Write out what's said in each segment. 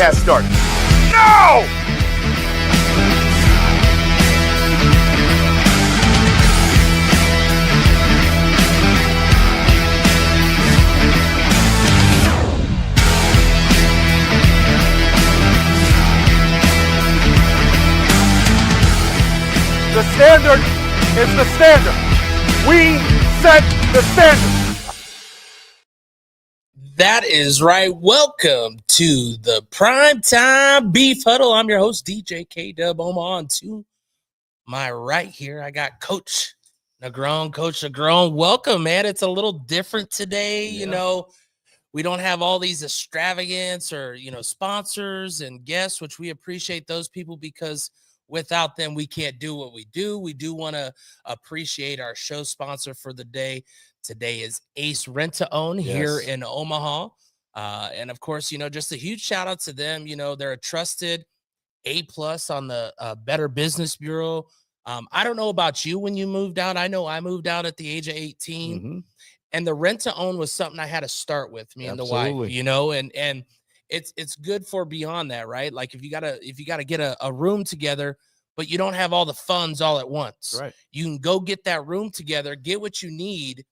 podcast started. No! The standard is the standard. We set the standard. That is right. Welcome to the Prime Time Beef Huddle. I'm your host, DJ K DuB Omaha. And to my right here, I got Coach Negron. Coach Negron, welcome, man. It's a little different today. Yeah. You know, we don't have all these extravagance or, sponsors and guests, which we appreciate those people because without them, we can't do what we do. We do want to appreciate our show sponsor for the day. Today is Ace Rent to Own here in Omaha. And of course, just a huge shout out to them. They're a trusted A+ on the Better Business Bureau. I don't know about you when you moved out. I know I moved out at the age of 18. Mm-hmm. And the rent to own was something I had to start with, me and the wife, and it's good for beyond that, right? Like if you gotta get a room together, but you don't have all the funds all at once, Right? You can go get that room together, get what you need,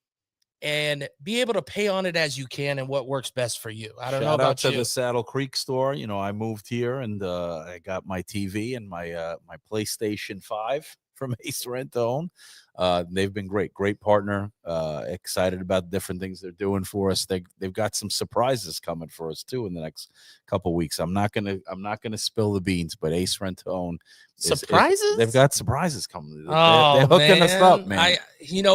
and be able to pay on it as you can and what works best for you. I don't know about Shout out to you. the Saddle Creek store. I moved here and I got my TV and my PlayStation 5 from Ace Rent to Own. They've been great partner. Excited about different things they're doing for us. They've got some surprises coming for us too in the next couple of weeks. I'm not gonna spill the beans, but Ace Rent to Own Surprises? They've got surprises coming. Oh, they're hooking us up, man.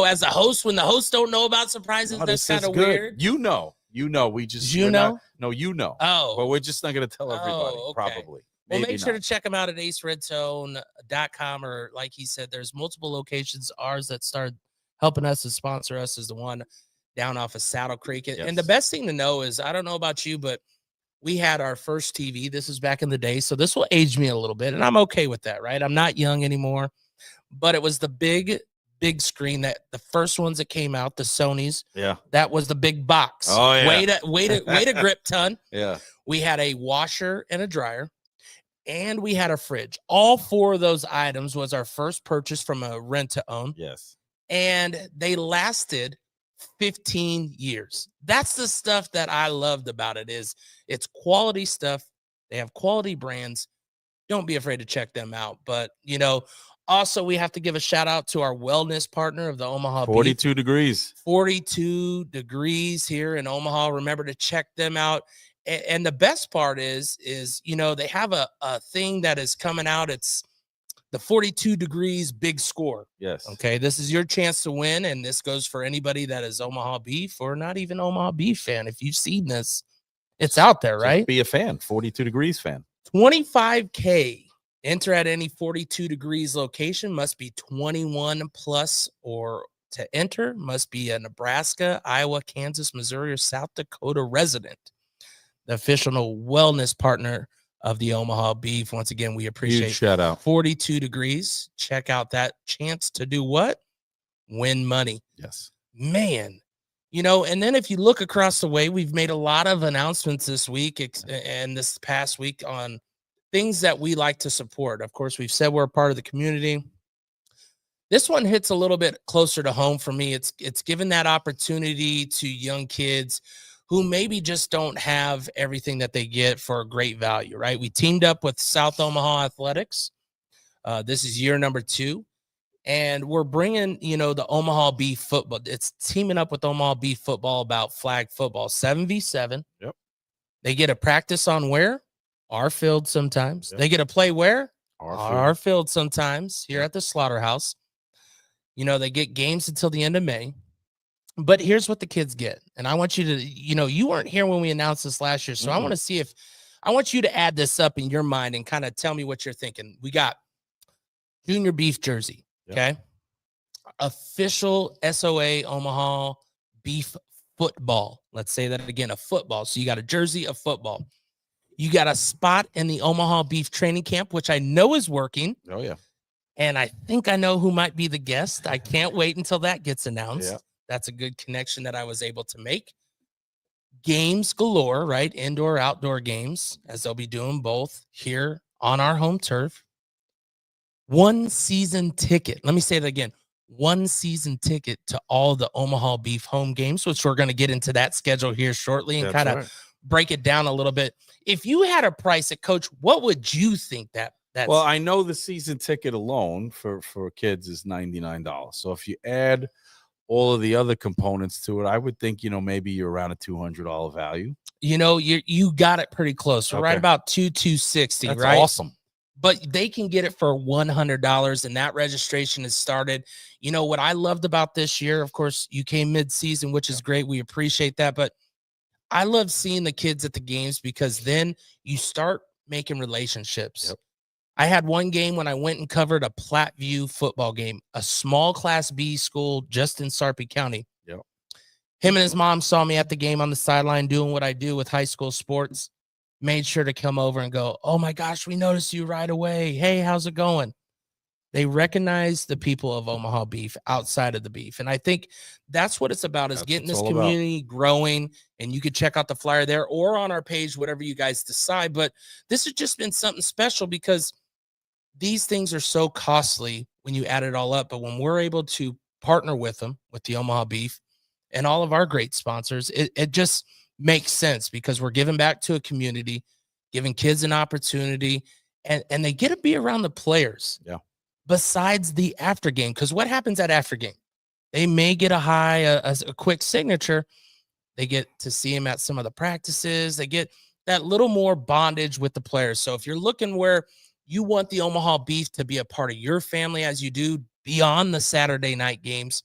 As a host, when the hosts don't know about surprises, that's kind of weird. We just Oh, but we're just not gonna tell everybody. okay. Probably. Well, Maybe make sure not. to check them out at acerentown.com, or like he said, there's multiple locations. Ours that started helping us to sponsor us is the one down off of Saddle Creek. Yes. And the best thing to know is, I don't know about you, but we had our first TV. This is back in the day, so this will age me a little bit, and I'm okay with that, right? I'm not young anymore, but it was the big screen, that the first ones that came out, the Sonys. Yeah. That was the big box. Oh, yeah. Way to grip ton. Yeah. We had a washer and a dryer, and we had a fridge. All four of those items was our first purchase from a rent to own. Yes. And they lasted 15 years. That's the stuff that I loved about it. Is it's quality stuff. They have quality brands. Don't be afraid to check them out. But, also we have to give a shout out to our wellness partner of the Omaha 42 Beef. degrees. 42 degrees here in Omaha. Remember to check them out. And the best part is they have a thing that is coming out. It's the 42 degrees big score. Yes. Okay. This is your chance to win. And this goes for anybody that is Omaha Beef or not even Omaha Beef fan. If you've seen this, it's out there, right? Just be a fan. 42 degrees fan. $25K. Enter at any 42 degrees location. Must be 21 plus, or to enter must be a Nebraska, Iowa, Kansas, Missouri, or South Dakota resident. The official wellness partner of the Omaha Beef. Once again, we appreciate Huge shout out. 42 degrees. Check out that chance to do what? Win money. Yes. Man. And then if you look across the way, we've made a lot of announcements this week and this past week on things that we like to support. Of course, we've said we're a part of the community. This one hits a little bit closer to home for me. It's given that opportunity to young kids who maybe just don't have everything that they get for a great value, right? We teamed up with South Omaha Athletics. This is year number 2. And we're bringing, the Omaha Beef Football. It's teaming up with Omaha Beef Football about flag football, 7v7. Yep. They get a practice on where? Our field sometimes. Yep. They get to play where? Our field sometimes, here at the Slaughterhouse. They get games until the end of May. But here's what the kids get. And I want you to, you weren't here when we announced this last year. So I want to see I want you to add this up in your mind and kind of tell me what you're thinking. We got junior beef jersey. Yep. Okay. Official SOA Omaha Beef Football. Let's say that again, a football. So you got a jersey of football. You got a spot in the Omaha Beef training camp, which I know is working. Oh, yeah. And I think I know who might be the guest. I can't wait until that gets announced. Yeah. That's a good connection that I was able to make. games galore, right? Indoor, outdoor games, as they'll be doing both here on our home turf. One season ticket. Let me say that again. One season ticket to all the Omaha Beef home games, which we're going to get into that schedule here shortly and kind of break it down a little bit. If you had a price at Coach, what would you think that's? Well, I know the season ticket alone for kids is $99. So if you add all of the other components to it, I would think, maybe you're around a $200 value. You got it pretty close. We're right about $260, That's right? Awesome. But they can get it for $100, and that registration has started. What I loved about this year, of course, you came mid-season, which is great. We appreciate that. But I love seeing the kids at the games because then you start making relationships. Yep. I had one game when I went and covered a Platteview football game, a small Class B school just in Sarpy County. Yep. Him and his mom saw me at the game on the sideline doing what I do with high school sports. Made sure to come over and go, "Oh my gosh, we noticed you right away. Hey, how's it going?" They recognize the people of Omaha Beef outside of the beef. And I think that's what it's about, is getting this community growing. And you could check out the flyer there or on our page, whatever you guys decide. But this has just been something special because these things are so costly when you add it all up. But when we're able to partner with them, with the Omaha Beef and all of our great sponsors, it just makes sense because we're giving back to a community, giving kids an opportunity, and they get to be around the players. Yeah. Besides the after game, because what happens at after game? They may get a quick signature. They get to see him at some of the practices. They get that little more bondage with the players. So if you're looking where you want the Omaha Beef to be a part of your family as you do beyond the Saturday night games,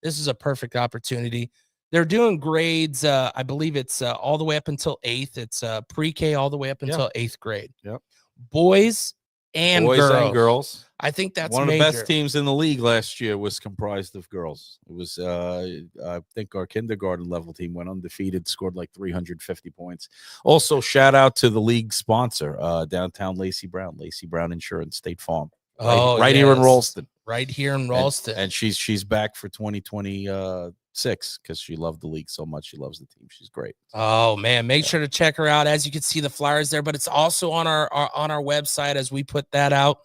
this is a perfect opportunity. They're doing grades. I believe it's all the way up until 8th. It's pre-K all the way up until 8th grade. Yep. Boys and girls. I think that's one of major. the best teams in the league last year was comprised of girls. It was, I think our kindergarten level team went undefeated, scored like 350 points. Also, shout out to the league sponsor, downtown Lacey Brown Insurance, State Farm. Right here in Ralston. Right here in Ralston. And she's back for 2026 because she loved the league so much. She loves the team. She's great. Oh man, make sure to check her out. As you can see the flyers there, but it's also on our website as we put that out.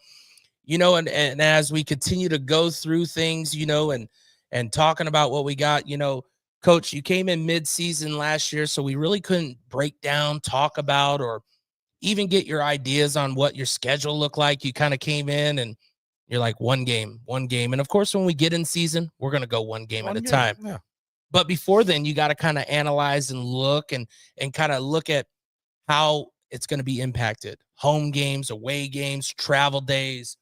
And as we continue to go through things, and talking about what we got, Coach, you came in mid-season last year, so we really couldn't break down, talk about, or even get your ideas on what your schedule looked like. You kind of came in and you're like one game. And of course, when we get in season, we're going to go one game at a time. Yeah. But before then, you got to kind of analyze and look and kind of look at how it's going to be impacted. Home games, away games, travel days,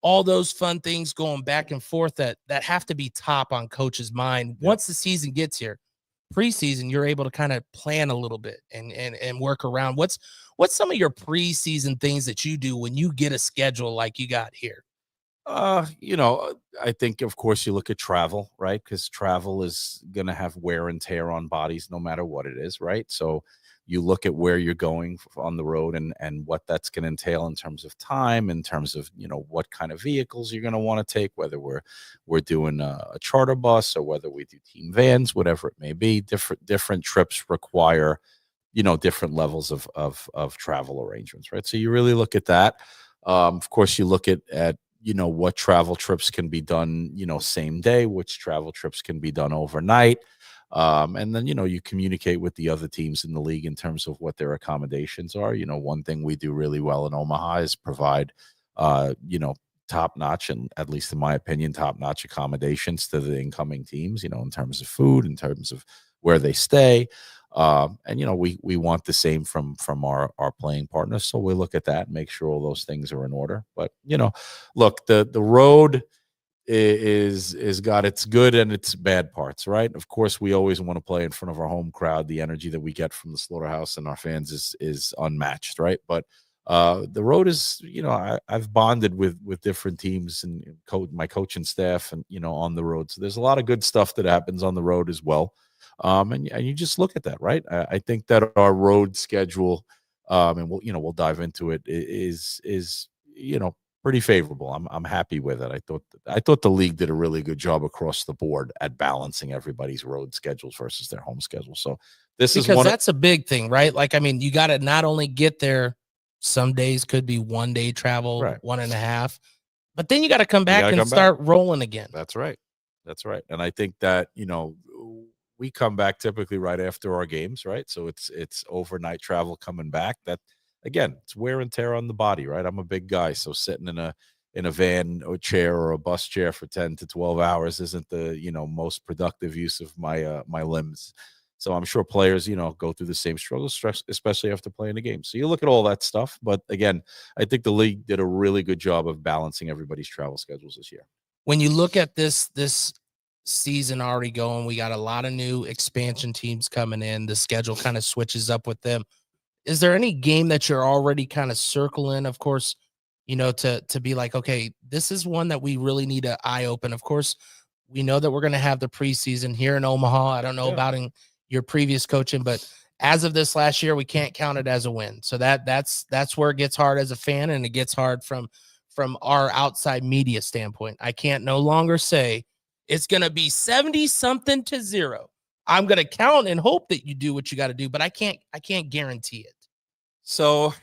all those fun things going back and forth that have to be top on Coach's mind. Yep. Once the season gets here, preseason, you're able to kind of plan a little bit and work around. What's some of your preseason things that you do when you get a schedule like you got here? I think, of course, you look at travel, right? Because travel is going to have wear and tear on bodies no matter what it is, right? So you look at where you're going on the road and what that's going to entail in terms of time, in terms of, what kind of vehicles you're going to want to take, whether we're doing a charter bus or whether we do team vans, whatever it may be. Different trips require, different levels of travel arrangements, right? So you really look at that. Of course, you look at what travel trips can be done, same day, which travel trips can be done overnight. And then, you communicate with the other teams in the league in terms of what their accommodations are. One thing we do really well in Omaha is provide, top-notch, and at least in my opinion, top-notch accommodations to the incoming teams, in terms of food, in terms of where they stay. And, we want the same from our playing partners. So we look at that and make sure all those things are in order. But, look, the road is got its good and its bad parts, right? Of course, we always want to play in front of our home crowd. The energy that we get from the Slaughterhouse and our fans is unmatched, right? But the road is, I've bonded with different teams and my coaching staff and, on the road. So there's a lot of good stuff that happens on the road as well. And you just look at that, right? I think that our road schedule, and we'll dive into it, is pretty favorable. I'm happy with it. I thought the league did a really good job across the board at balancing everybody's road schedules versus their home schedule. So this is because that's a big thing, right? Like, I mean, you got to not only get there, some days could be 1 day travel, Right. 1.5, but then you got to come back and start rolling again. That's right. That's right. And I think that, we come back typically right after our games, right? So it's overnight travel coming back. That, again, it's wear and tear on the body, right? I'm a big guy, so sitting in a van or chair or a bus chair for 10 to 12 hours isn't the, most productive use of my my limbs. So I'm sure players, go through the same struggles, especially after playing a game. So you look at all that stuff, but again, I think the league did a really good job of balancing everybody's travel schedules this year. When you look at this season already going, we got a lot of new expansion teams coming in. The schedule kind of switches up with them. Is there any game that you're already kind of circling, of course, to be like, okay, this is one that we really need to eye open? Of course, we know that we're going to have the preseason here in Omaha. I don't know about your previous coaching, but as of this last year, we can't count it as a win. So that's where it gets hard as a fan, and it gets hard from our outside media standpoint. I can't no longer say it's going to be 70-something to 0. I'm going to count and hope that you do what you got to do, but I can't guarantee it. So,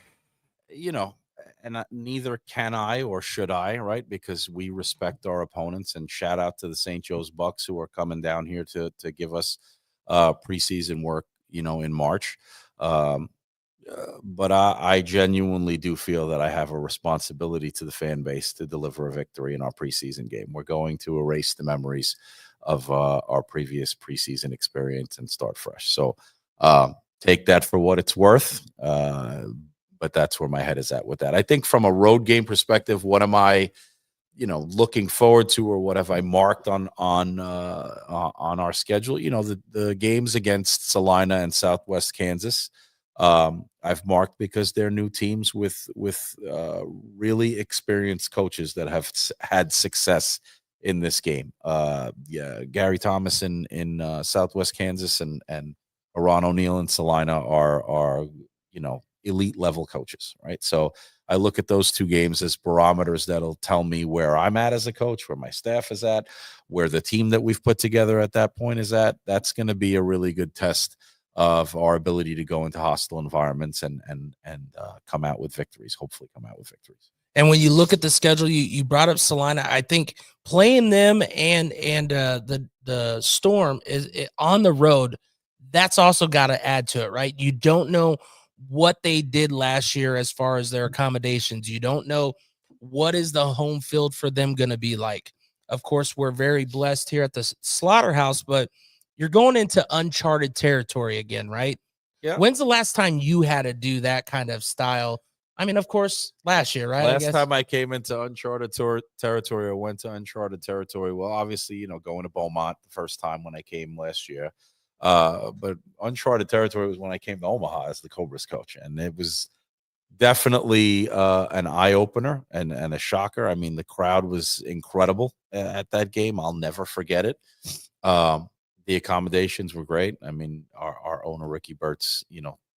and neither can I or should I, right? Because we respect our opponents, and shout out to the St. Joe's Bucks who are coming down here to give us preseason work, in March. But I genuinely do feel that I have a responsibility to the fan base to deliver a victory in our preseason game. We're going to erase the memories of our previous preseason experience and start fresh. So take that for what it's worth. But that's where my head is at with that. I think from a road game perspective, what am I, looking forward to, or what have I marked on our schedule? The games against Salina and Southwest Kansas, I've marked because they're new teams with really experienced coaches that have had success in this game. Gary Thomas in Southwest Kansas and Ron O'Neill in Salina are elite level coaches, right? So I look at those two games as barometers that'll tell me where I'm at as a coach, where my staff is at, where the team that we've put together at that point is at. That's going to be a really good test of our ability to go into hostile environments and come out with victories, hopefully come out with victories. And when you look at the schedule, you brought up Salina. I think playing them and the Storm is on the road. That's also got to add to it, right? You don't know what they did last year as far as their accommodations. You don't know what is the home field for them going to be like. Of course, we're very blessed here at the Slaughterhouse, but you're going into uncharted territory again, right? Yeah. When's the last time you had to do that kind of style? I mean, of course, last year, right? Last time I came into uncharted territory or went to uncharted territory, well, obviously, going to Beaumont the first time when I came last year. But uncharted territory was when I came to Omaha as the Cobras coach, and it was definitely an eye-opener and a shocker. I mean, the crowd was incredible at that game. I'll never forget it. The accommodations were great. I mean, our owner, Ricky Burtz,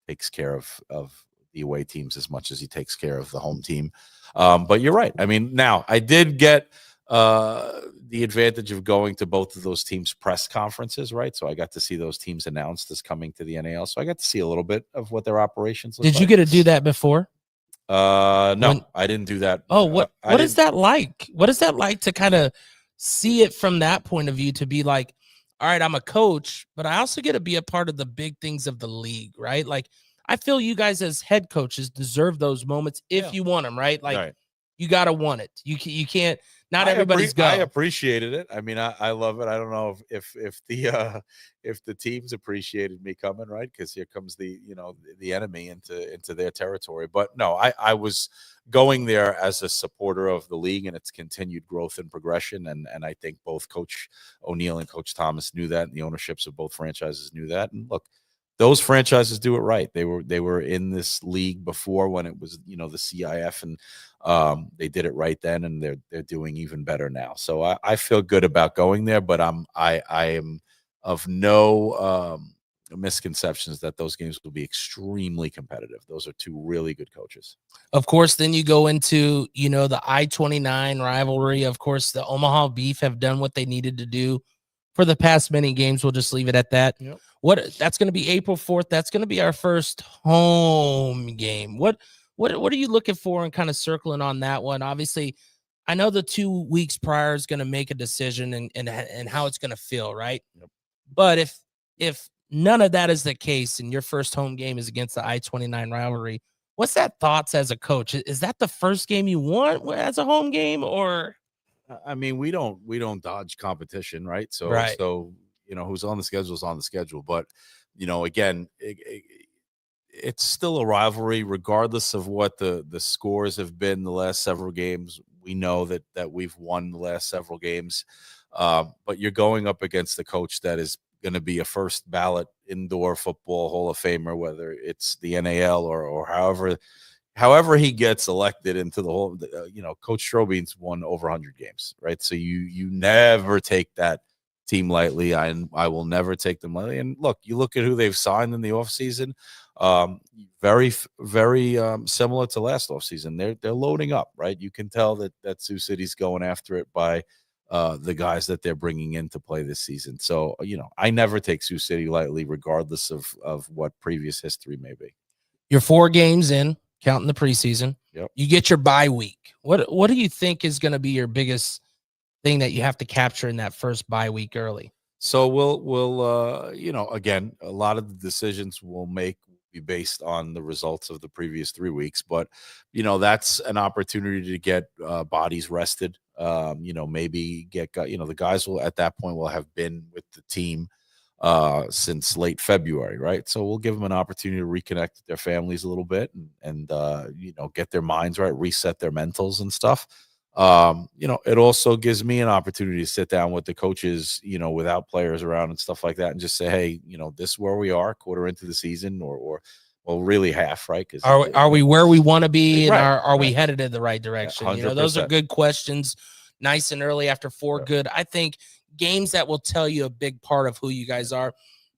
takes care of the away teams as much as he takes care of the home team. But you're right. I mean, now I did get the advantage of going to both of those teams' press conferences, right? So I got to see those teams announced as coming to the NAL. So I got to see a little bit of what their operations look like. Did you get to do that before? No, I didn't do that. Oh, what is that like? What is that like to kind of see it from that point of view, to be like, all right, I'm a coach, but I also get to be a part of the big things of the league, right? Like, I feel you guys as head coaches deserve those moments if you want them, right? Like, you got to want it. You can't. Not everybody's go. I appreciated it. I mean, I love it. I don't know if the teams appreciated me coming, right? Because here comes the enemy into their territory. But no, I was going there as a supporter of the league and its continued growth and progression. And I think both Coach O'Neill and Coach Thomas knew that, and the ownerships of both franchises knew that. And look, those franchises do it right. They were in this league before when it was, the CIF, and they did it right then, and they're doing even better now. So I feel good about going there, but I am of no misconceptions that those games will be extremely competitive. Those are two really good coaches. Of course, then you go into, the I-29 rivalry. Of course, the Omaha Beef have done what they needed to do for the past many games. We'll just leave it at that. Yep. That's going to be April 4th. That's going to be our first home game. What are you looking for and kind of circling on that one? Obviously, I know the 2 weeks prior is going to make a decision and how it's going to feel, right? Yep. But if none of that is the case and your first home game is against the I-29 rivalry, what's that thoughts as a coach? Is that the first game you want as a home game, or? I mean, we don't dodge competition, right? So, Right. Who's on the schedule is on the schedule. But, again, it's still a rivalry, regardless of what the scores have been the last several games. We know that we've won the last several games, but you're going up against the coach that is going to be a first ballot indoor football Hall of Famer, whether it's the NAL or however he gets elected into the whole. Coach Strobean's won over 100 games, right? So you never take that team lightly. I will never take them lightly. And look at who they've signed in the offseason. Very, very similar to last offseason. They're loading up, right? You can tell that Sioux City's going after it by the guys that they're bringing in to play this season. So, I never take Sioux City lightly, regardless of what previous history may be. You're 4 games in, counting the preseason. Yep. You get your bye week. What do you think is going to be your biggest thing that you have to capture in that first bye week early? So we'll again, a lot of the decisions we'll make be based on the results of the previous 3 weeks, but that's an opportunity to get bodies rested. Maybe get the guys will at that point will have been with the team since late February, right? So we'll give them an opportunity to reconnect with their families a little bit and get their minds right, reset their mentals and stuff. It also gives me an opportunity to sit down with the coaches, without players around and stuff like that, and just say, hey, this is where we are, quarter into the season, or really half, right? Because are we where we want to be, and right, are we headed in the right direction? 100%. Those are good questions, nice and early after 4 good. I think games that will tell you a big part of who you guys are.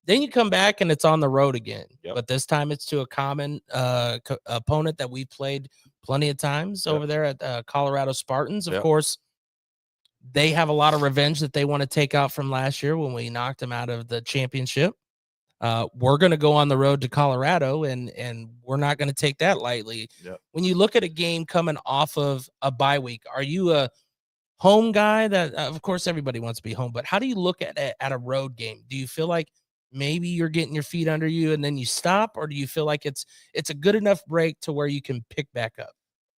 Then you come back and it's on the road again, but this time it's to a common opponent that we played plenty of times over there at Colorado Spartans. Of course, they have a lot of revenge that they want to take out from last year when we knocked them out of the championship. We're going to go on the road to Colorado, and we're not going to take that lightly. When you look at a game coming off of a bye week, are you a home guy that, of course, everybody wants to be home, but how do you look at a road game? Do you feel like maybe you're getting your feet under you and then you stop, or do you feel like it's a good enough break to where you can pick back up?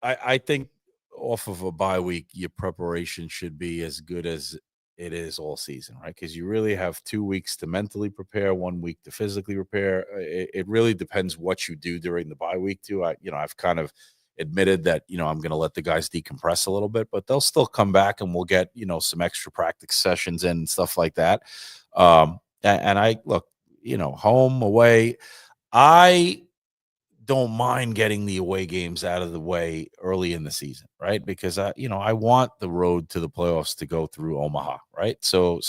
I think off of a bye week, your preparation should be as good as it is all season, right? Because you really have 2 weeks to mentally prepare, 1 week to physically prepare. It really depends what you do during the bye week too. I've kind of admitted that, I'm going to let the guys decompress a little bit, but they'll still come back and we'll get, some extra practice sessions in and stuff like that. And I look, home, away, I don't mind getting the away games out of the way early in the season, right? Because I want the road to the playoffs to go through Omaha, right? So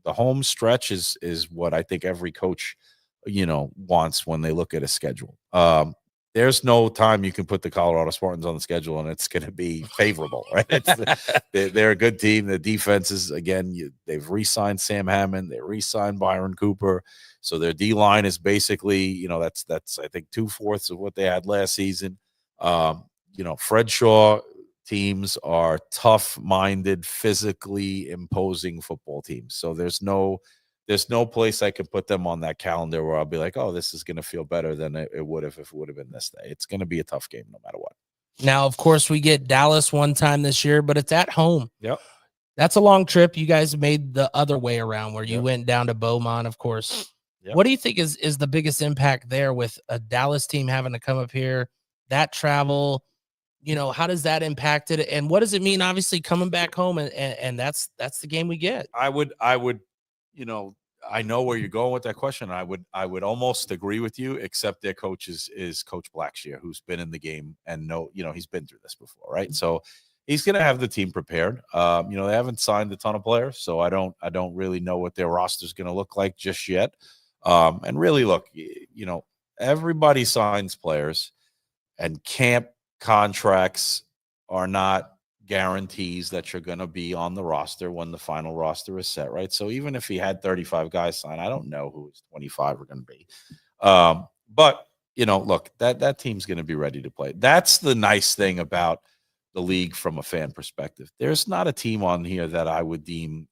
the home stretch is what I think every coach, wants when they look at a schedule. There's no time you can put the Colorado Spartans on the schedule and it's going to be favorable, right? They're a good team. The defense is, again, they've re-signed Sam Hammond. They re-signed Byron Cooper. So their D-line is basically, that's I think 2/4 of what they had last season. Fred Shaw teams are tough-minded, physically imposing football teams. So there's no place I can put them on that calendar where I'll be like, oh, this is going to feel better than it would have if it would have been this day. It's going to be a tough game no matter what. Now, of course, we get Dallas one time this year, but it's at home. Yep. That's a long trip. You guys made the other way around where you went down to Beaumont, of course. Yep. What do you think is the biggest impact there with a Dallas team having to come up here, that travel? How does that impact it? And what does it mean, obviously, coming back home? And that's the game we get. I would I know where you're going with that question. I would almost agree with you, except their coach is Coach Blackshear, who's been in the game and he's been through this before, right? So he's going to have the team prepared. They haven't signed a ton of players, so I don't really know what their roster is going to look like just yet. And really, look, everybody signs players, and camp contracts are not guarantees that you're going to be on the roster when the final roster is set, right? So even if he had 35 guys sign, I don't know who his 25 are going to be. But look, that team's going to be ready to play. That's the nice thing about the league from a fan perspective. There's not a team on here that I would deem,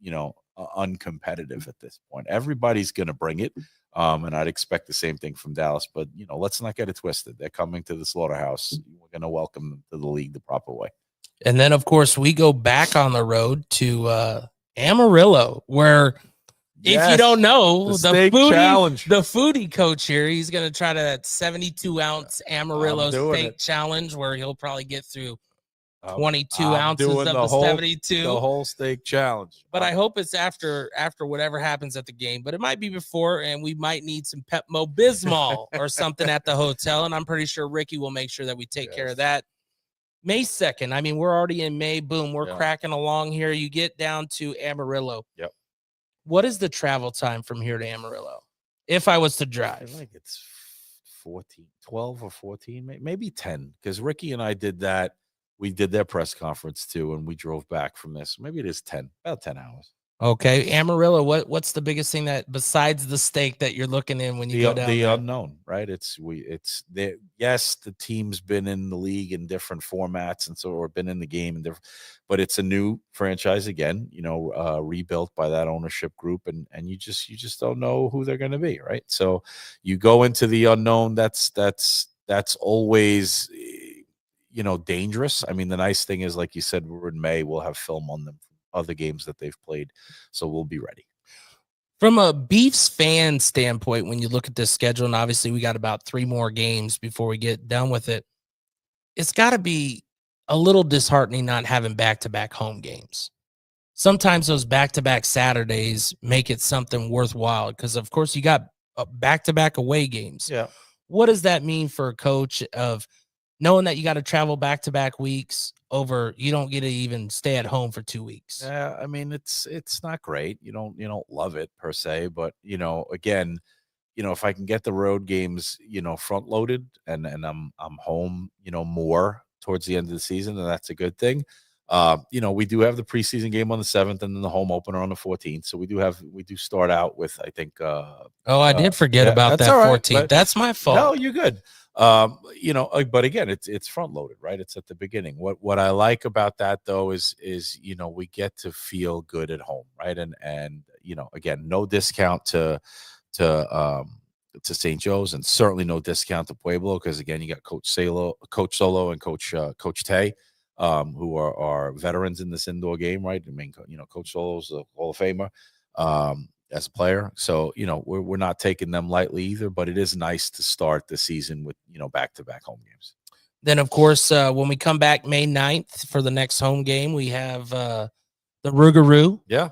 uncompetitive at this point. Everybody's going to bring it. And I'd expect the same thing from Dallas, but let's not get it twisted. They're coming to the slaughterhouse. We're going to welcome them to the league the proper way. And then, of course, we go back on the road to Amarillo, where if you don't know, the foodie coach here, he's going to try that 72-ounce Amarillo steak challenge, where he'll probably get through 22 ounces of the 72. The whole steak challenge. But I hope it's after whatever happens at the game. But it might be before, and we might need some Pepto-Bismol or something at the hotel. And I'm pretty sure Ricky will make sure that we take care of that. May 2nd. I mean, we're already in May. Boom, we're cracking along here. You get down to Amarillo. Yep. What is the travel time from here to Amarillo? If I was to drive. I feel like it's 12 or 14, maybe 10. Because Ricky and I did that. We did their press conference too, and we drove back from this. Maybe it is about 10 hours. Okay, Amarillo. What's the biggest thing that besides the steak that you're looking in when you go down? The there? Unknown, right? It's there. Yes, the team's been in the league in different formats, and or been in the game, but it's a new franchise again. Rebuilt by that ownership group, and you just don't know who they're going to be, right? So you go into the unknown. That's always dangerous. I mean, the nice thing is, like you said, we're in May. We'll have film on them from other games that they've played, so we'll be ready. From a Beefs fan standpoint, when you look at this schedule, and obviously we got about 3 more games before we get done with it, it's got to be a little disheartening not having back-to-back home games. Sometimes those back-to-back Saturdays make it something worthwhile because, of course, you got back-to-back away games. Yeah. What does that mean for a coach of knowing that you got to travel back-to-back weeks over, you don't get to even stay at home for 2 weeks? Yeah, I mean, it's not great. You don't love it per se, but again, if I can get the road games, front loaded and I'm home, more towards the end of the season, then that's a good thing. We do have the preseason game on the 7th and then the home opener on the 14th. So we do start out with, I think, I did forget about that 14th. Right, that's my fault. No, you're good. But again, it's front loaded, right? It's at the beginning. What I like about that though is we get to feel good at home, right? And again, no discount to St. Joe's, and certainly no discount to Pueblo, because again, you got Coach Solo and Coach Tay, who are veterans in this indoor game, right? I mean, Coach Solo's a Hall of Famer. As a player. So, we're not taking them lightly either, but it is nice to start the season with, back-to-back home games. Then, of course, when we come back May 9th for the next home game, we have the Rougarou. Yeah.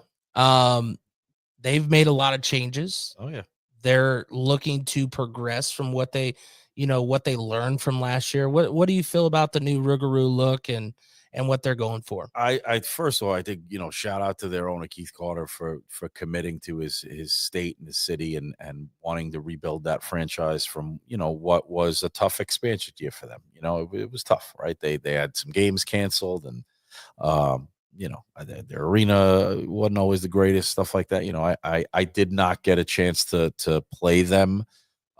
They've made a lot of changes. Oh, yeah. They're looking to progress from what they learned from last year. What do you feel about the new Rougarou look and what they're going for? I first of all, I think, shout out to their owner, Keith Carter, for committing to his state and his city and wanting to rebuild that franchise from, what was a tough expansion year for them. It was tough, right? They had some games canceled and, their arena wasn't always the greatest, stuff like that. I did not get a chance to play them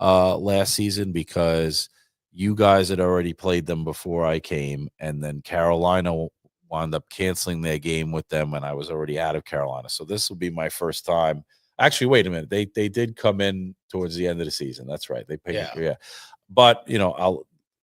last season because you guys had already played them before I came, and then Carolina wound up canceling their game with them, and I was already out of Carolina. So this will be my first time. Actually, wait a minute. They did come in towards the end of the season. That's right. They paid. Yeah. But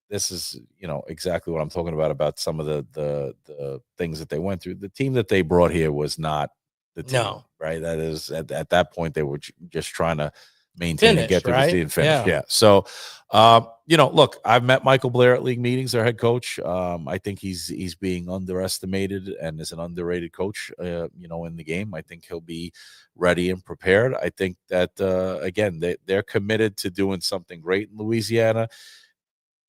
this is exactly what I'm talking about some of the things that they went through. The team that they brought here was not the team. No. Right. That is at that point they were just trying to maintain and get to the team finish. Yeah. So, look, I've met Michael Blair at league meetings, their head coach. I think he's being underestimated and is an underrated coach, in the game. I think he'll be ready and prepared. I think that, again, they're committed to doing something great in Louisiana.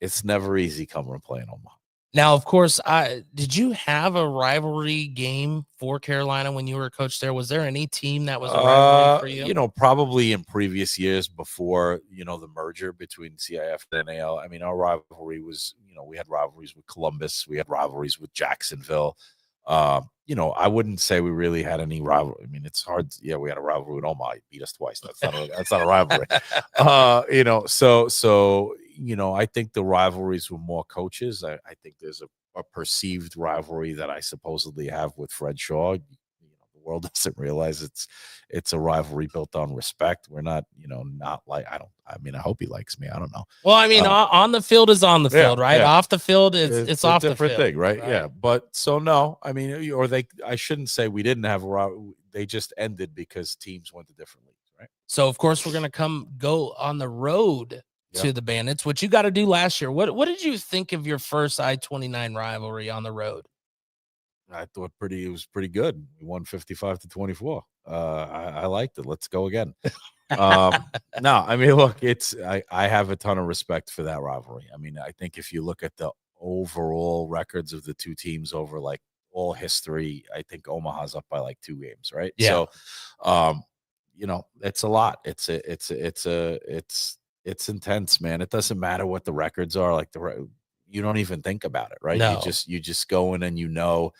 It's never easy coming and playing Omaha. Now, of course, did you have a rivalry game for Carolina when you were a coach there? Was there any team that was a rivalry for you? You know, probably in previous years before, you know, the merger between CIF and NAL. I mean, our rivalry was, you know, we had rivalries with Columbus. We had rivalries with Jacksonville. You know, I wouldn't say we really had any rivalry. I mean, it's hard. Yeah, we had a rivalry with Omaha. He beat us twice. That's not a rivalry. You know, so you know, I think the rivalries were more coaches. I think there's a perceived rivalry that I supposedly have with Fred Shaw. You know, the world doesn't realize it's a rivalry built on respect. We're not, you know, not like I mean, I hope he likes me. I don't know. Well, I mean, on the field is on the field, right? Yeah. Off the field, it's off the field. Different thing, right? Yeah. But so no, I mean, I shouldn't say we didn't have a rivalry. They just ended because teams went to different leagues, right? So of course we're gonna go on the road to the Bandits, which you got to do last year. What did you think of your first I-29 rivalry on the road? I thought it was pretty good. We won 55-24. I liked it. Let's go again. No, I mean, look, I have a ton of respect for that rivalry. I mean, I think if you look at the overall records of the two teams over like all history, I think Omaha's up by like 2 games, right? Yeah. So, you know, it's a lot. It's intense, man. It doesn't matter what the records are. Like you don't even think about it, right? No. You just go in and you know,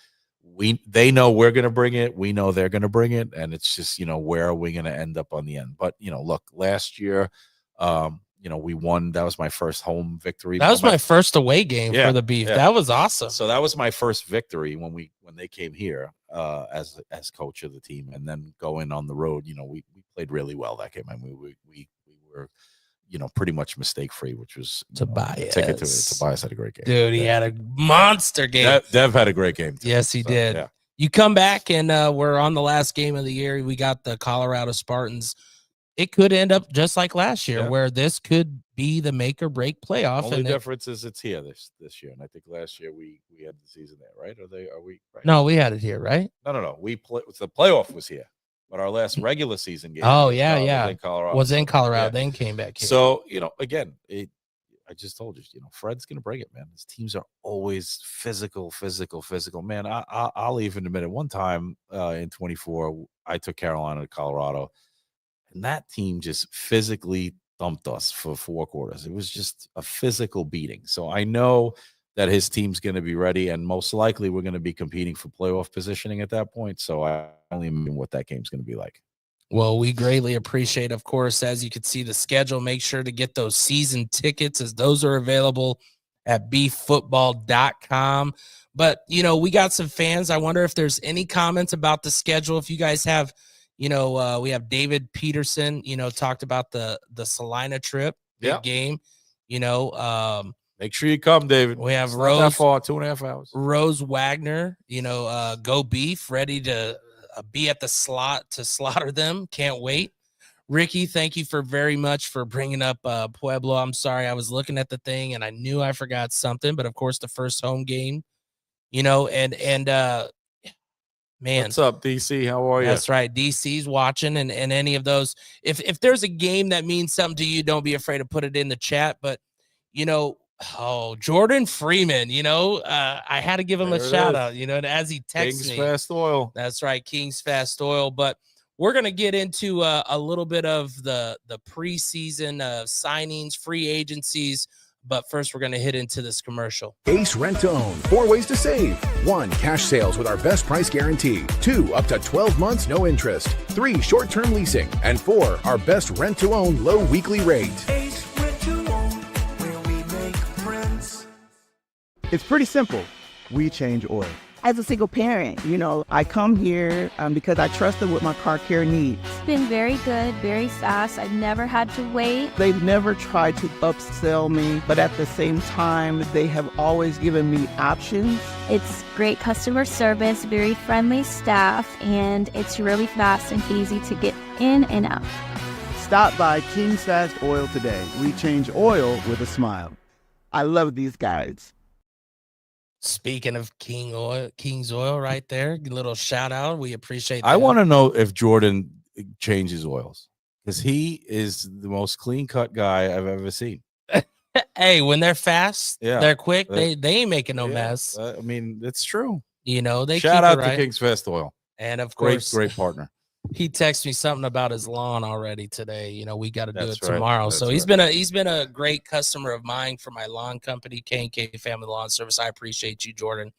they know we're going to bring it. We know they're going to bring it. And it's just, you know, where are we going to end up on the end? But, you know, look, last year, you know, we won. That was my first home victory. That was my first away game for the Beef. Yeah. That was awesome. So that was my first victory when they came here as coach of the team, and then going on the road. You know, we played really well that game. I mean, we were, you know, pretty much mistake free, which was Tobias. Ticket to Tobias had a great game. Dude, he had a monster game. Dev had a great game too. Yes, he did. Yeah. You come back and we're on the last game of the year. We got the Colorado Spartans. It could end up just like last year, where this could be the make or break playoff. Only difference is it's here this year, and I think last year we had the season there, right? Are we? Right? No, we had it here, right? No. The playoff was here, but our last regular season game. Oh was in Colorado. Was in Colorado, then came back here. So, you know, again, I just told you, you know, Fred's gonna bring it, man. His teams are always physical, man. I'll even admit it. One time in 24, I took Carolina to Colorado. And that team just physically thumped us for 4 quarters. It was just a physical beating. So I know that his team's going to be ready, and most likely we're going to be competing for playoff positioning at that point. So I only imagine what that game's going to be like. Well, we greatly appreciate, of course, as you can see the schedule, make sure to get those season tickets, as those are available at beeffootball.com. But, you know, we got some fans. I wonder if there's any comments about the schedule. If you guys have, you know, we have David Peterson, you know, talked about the Salina trip, big game, you know. Make sure you come, David. We have it's Rose. Not that far, 2.5 hours. Rose Wagner, you know, Go Beef, ready to be at the slot to slaughter them. Can't wait. Ricky, thank you very much for bringing up Pueblo. I'm sorry, I was looking at the thing and I knew I forgot something, but of course the first home game, you know, and man, what's up, DC? How are you? That's right. DC's watching, and any of those. If there's a game that means something to you, don't be afraid to put it in the chat. But you know, Jordan Freeman, you know, I had to give him a shout out, you know, as he texts me. King's Fast Oil. That's right, King's Fast Oil. But we're gonna get into a little bit of the preseason signings, free agencies. But first, we're going to hit into this commercial. Ace Rent to Own. 4 ways to save. 1, cash sales with our best price guarantee. 2, up to 12 months, no interest. 3, short-term leasing. And 4, our best rent to own, low weekly rate. Ace Rent to Own, where we make friends. It's pretty simple. We change oil. As a single parent, you know, I come here because I trust them with my car care needs. It's been very good, very fast. I've never had to wait. They've never tried to upsell me, but at the same time, they have always given me options. It's great customer service, very friendly staff, and it's really fast and easy to get in and out. Stop by King's Fast Oil today. We change oil with a smile. I love these guys. Speaking of King's Oil right there, a little shout out. We appreciate that. I want to know if Jordan changes oils, because he is the most clean cut guy I've ever seen. Hey, when they're fast, Yeah. they're quick. They ain't making no Yeah, mess. I mean, it's true. They Shout keep out it to right. King's Fast Oil. And of Great, course, great partner. he texted me something about his lawn already today. We got to do That's it right. tomorrow. That's So he's been a great customer of mine for my lawn company, K&K Family Lawn Service. I appreciate you, Jordan.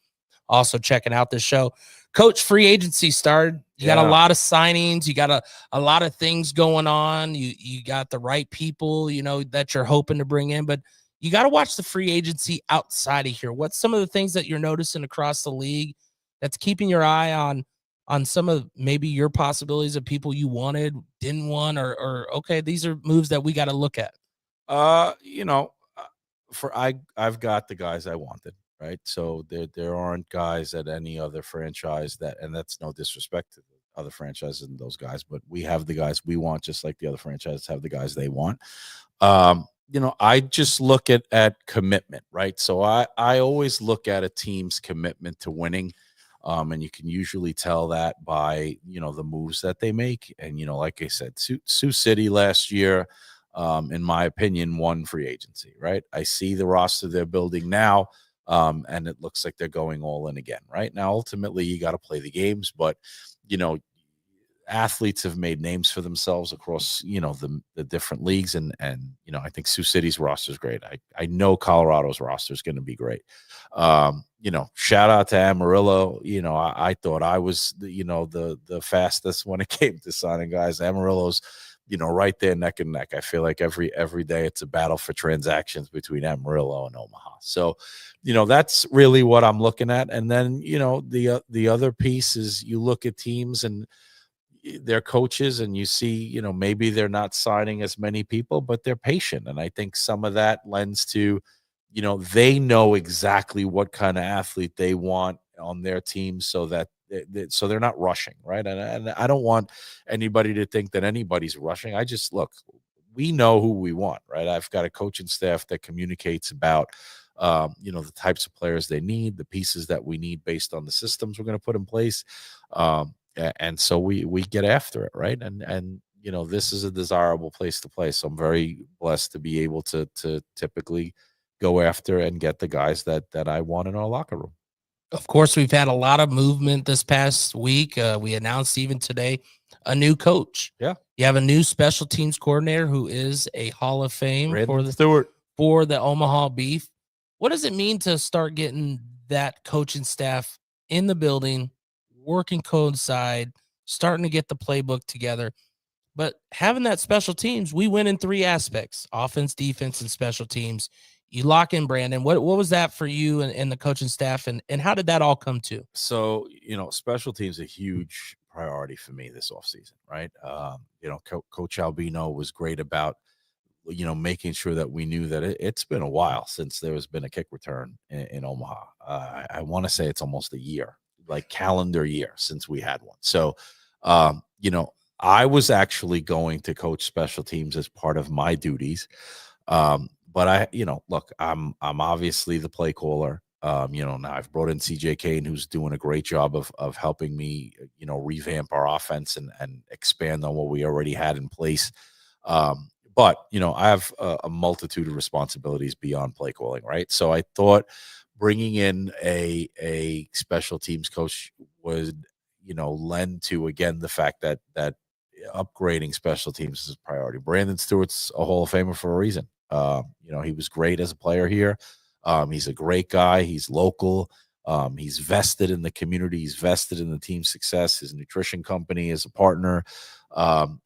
Also checking out this show. Coach, free agency started. You got a lot of signings. You got a lot of things going on. You got the right people, that you're hoping to bring in, but you got to watch the free agency outside of here. What's some of the things that you're noticing across the league that's keeping your eye on some of maybe your possibilities of people you wanted, didn't want, or okay, these are moves that we got to look at? I've got the guys I wanted, right? So there aren't guys at any other franchise and that's no disrespect to the other franchises and those guys, but we have the guys we want, just like the other franchises have the guys they want. I just look at commitment, right? So I always look at a team's commitment to winning. And you can usually tell that by, the moves that they make. And, like I said, Sioux City last year, in my opinion, won free agency, right? I see the roster they're building now, and it looks like they're going all in again, right? Now, ultimately, you got to play the games, but, athletes have made names for themselves across, the different leagues. And I think Sioux City's roster is great. I know Colorado's roster is going to be great. Shout out to Amarillo. I thought I was, the fastest when it came to signing guys. Amarillo's, right there neck and neck. I feel like every day it's a battle for transactions between Amarillo and Omaha. So, that's really what I'm looking at. And then, the other piece is you look at teams and their coaches and you see, maybe they're not signing as many people, but they're patient. And I think some of that lends to, they know exactly what kind of athlete they want on their team so that so they're not rushing, right? And I don't want anybody to think that anybody's rushing. I just look, we know who we want, right? I've got a coaching staff that communicates about, the types of players they need, the pieces that we need based on the systems we're going to put in place. And so we get after it, right? And this is a desirable place to play. So I'm very blessed to be able to typically go after and get the guys that I want in our locker room. Of course, we've had a lot of movement this past week. We announced even today a new coach. Yeah. You have a new special teams coordinator who is a Hall of Fame for the Omaha Beef. What does it mean to start getting that coaching staff in the building, working coincide, starting to get the playbook together? But having that special teams, we win in 3 aspects: offense, defense, and special teams. You lock in Brandon. What was that for you and the coaching staff, and how did that all come to? So, special teams a huge priority for me this offseason, right? Coach Albino was great about, making sure that we knew that it's been a while since there has been a kick return in Omaha. I want to say it's almost a year, like calendar year, since we had one. So, I was actually going to coach special teams as part of my duties. But I, look, I'm obviously the play caller. Now I've brought in CJ Kane, who's doing a great job of helping me, revamp our offense and expand on what we already had in place. But I have a multitude of responsibilities beyond play calling, right? So I thought bringing in a special teams coach would, lend to, again, the fact that upgrading special teams is a priority. Brandon Stewart's a Hall of Famer for a reason. He was great as a player here. He's a great guy. He's local. He's vested in the community. He's vested in the team's success. His nutrition company is a partner.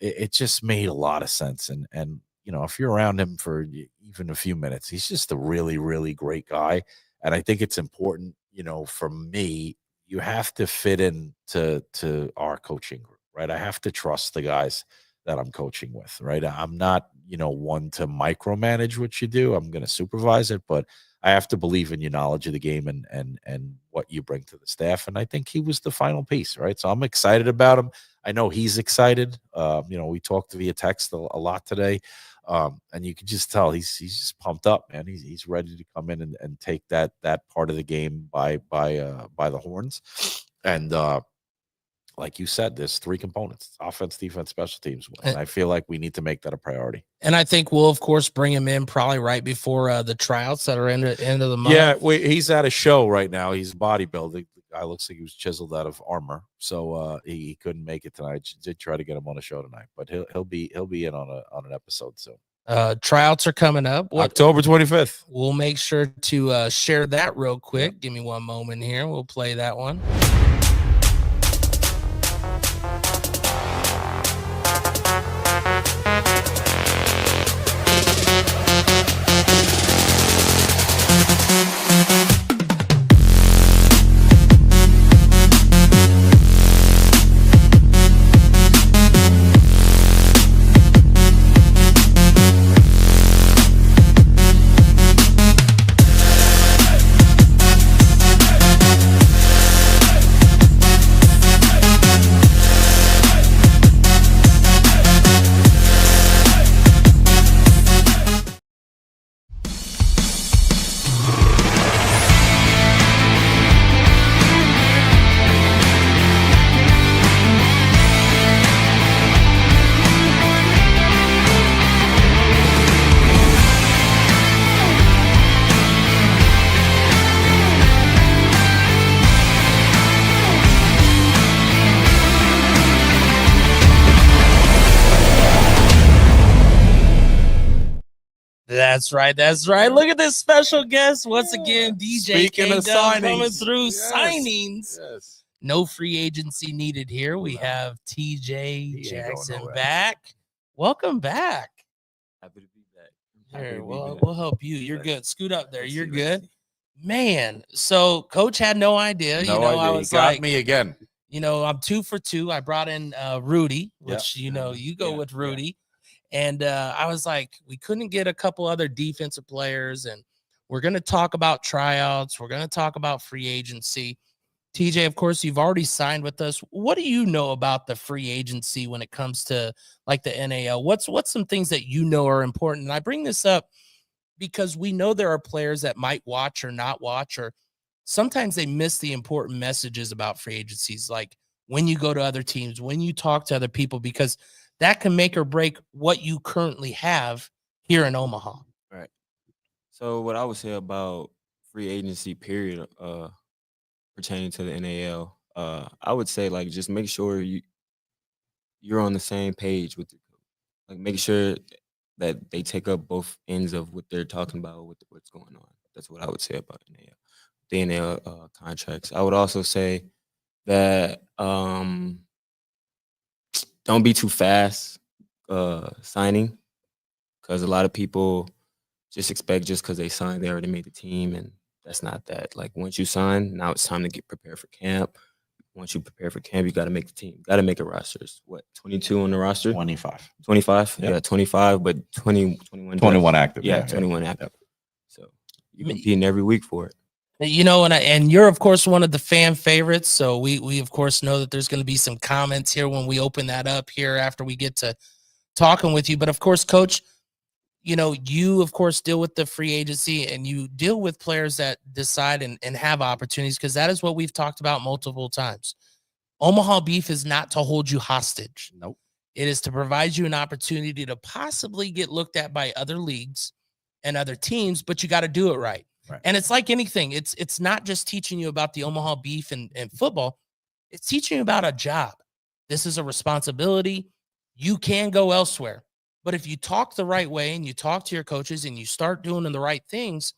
It just made a lot of sense. And if you're around him for even a few minutes, he's just a really, really great guy. And I think it's important, for me, you have to fit in to our coaching group, right? I have to trust the guys that I'm coaching with, right? I'm not, one to micromanage what you do. I'm going to supervise it, but I have to believe in your knowledge of the game and what you bring to the staff. And I think he was the final piece, right? So I'm excited about him. I know he's excited. We talked via text a lot today. And you can just tell he's just pumped up, man. He's ready to come in and take that part of the game by the horns. And like you said, there's 3 components: offense, defense, special teams. And I feel like we need to make that a priority. And I think we'll, of course, bring him in probably right before the tryouts that are end of the month. Yeah, he's at a show right now. He's bodybuilding. The guy looks like he was chiseled out of armor, so he couldn't make it tonight. Did try to get him on the show tonight, but he'll be in on an episode soon. Tryouts are coming up October 25th. We'll make sure to share that real quick. Yep. Give me one moment here. We'll play that one. That's right. That's right. Look at this special guest once again, DJ K DuB coming through. Signings. Yes. No free agency needed here. We have TJ Jackson back. Welcome back. Happy to be back. Here, we'll help you. You're good. Scoot up there. You're good. Man, so Coach had no idea. No idea. I was got me again. I'm 2 for 2. I brought in Rudy, which you go with Rudy. Yeah. And I was like, we couldn't get a couple other defensive players, and we're going to talk about tryouts. We're going to talk about free agency. TJ, of course, you've already signed with us. What do you know about the free agency when it comes to like the NAL? What's some things that you know are important? And I bring this up because we know there are players that might watch or not watch, or sometimes they miss the important messages about free agencies, like when you go to other teams, when you talk to other people, because that can make or break what you currently have here in Omaha. Right. So what I would say about free agency period pertaining to the NAL, I would say like just make sure you're on the same page with your coach. Like make sure that they take up both ends of what they're talking about with what's going on. That's what I would say about NAL. The NAL contracts. I would also say that don't be too fast signing, because a lot of people just expect just because they signed, they already made the team, and that's not that. Like once you sign, now it's time to get prepared for camp. Once you prepare for camp, you got to make the team. Got to make a roster. What, 22 on the roster? 25. 25? Yep. Yeah, 25, but 21 active. Yeah, 21 active. So you're competing every week for it. And you're, of course, one of the fan favorites. So we of course, know that there's going to be some comments here when we open that up here after we get to talking with you. But, of course, Coach, you, of course, deal with the free agency and you deal with players that decide and have opportunities, because that is what we've talked about multiple times. Omaha Beef is not to hold you hostage. Nope. It is to provide you an opportunity to possibly get looked at by other leagues and other teams, but you got to do it right. Right. And it's like anything. It's not just teaching you about the Omaha Beef and football. It's teaching you about a job. This is a responsibility. You can go elsewhere. But if you talk the right way and you talk to your coaches and you start doing the right things,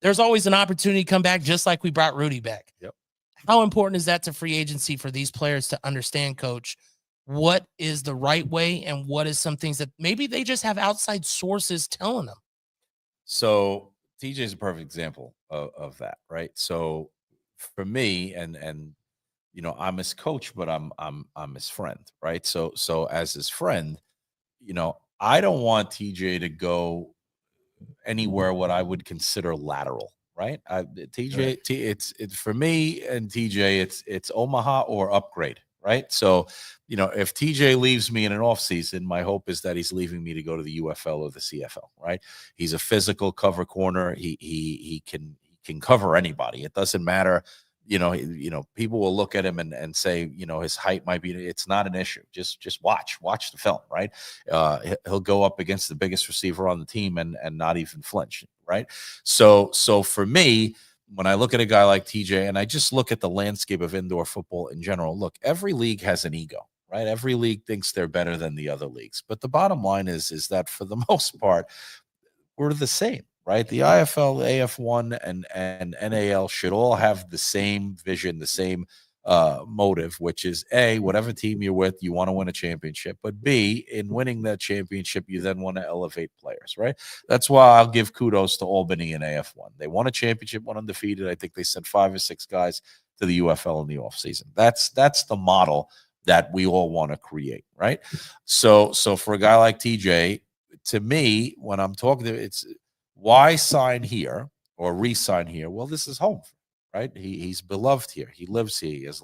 there's always an opportunity to come back, just like we brought Rudy back. Yep. How important is that to free agency for these players to understand, Coach, what is the right way and what is some things that maybe they just have outside sources telling them? So TJ is a perfect example of that, right? So for me, and I'm his coach, but I'm his friend, right? So as his friend, I don't want TJ to go anywhere what I would consider lateral, right? It's for me and TJ, it's Omaha or upgrade, right? So, if TJ leaves me in an off season, my hope is that he's leaving me to go to the UFL or the CFL, right? He's a physical cover corner. He can cover anybody. It doesn't matter, people will look at him and say, his height might be. It's not an issue. Just watch the film, right? He'll go up against the biggest receiver on the team and not even flinch, right? So for me, when I look at a guy like TJ, and I just look at the landscape of indoor football in general, look, every league has an ego, right? Every league thinks they're better than the other leagues, but the bottom line is that for the most part, we're the same. Right, the IFL, AF1, and NAL should all have the same vision, the same motive, which is A, whatever team you're with, you want to win a championship, but B, in winning that championship, you then want to elevate players, right? That's why I'll give kudos to Albany and AF1. They won a championship, went undefeated. I think they sent 5 or 6 guys to the UFL in the offseason. That's the model that we all want to create, right? So for a guy like TJ, to me, when I'm talking to it's why sign here or re-sign here? Well, this is home, right? He's beloved here. He lives here. He has,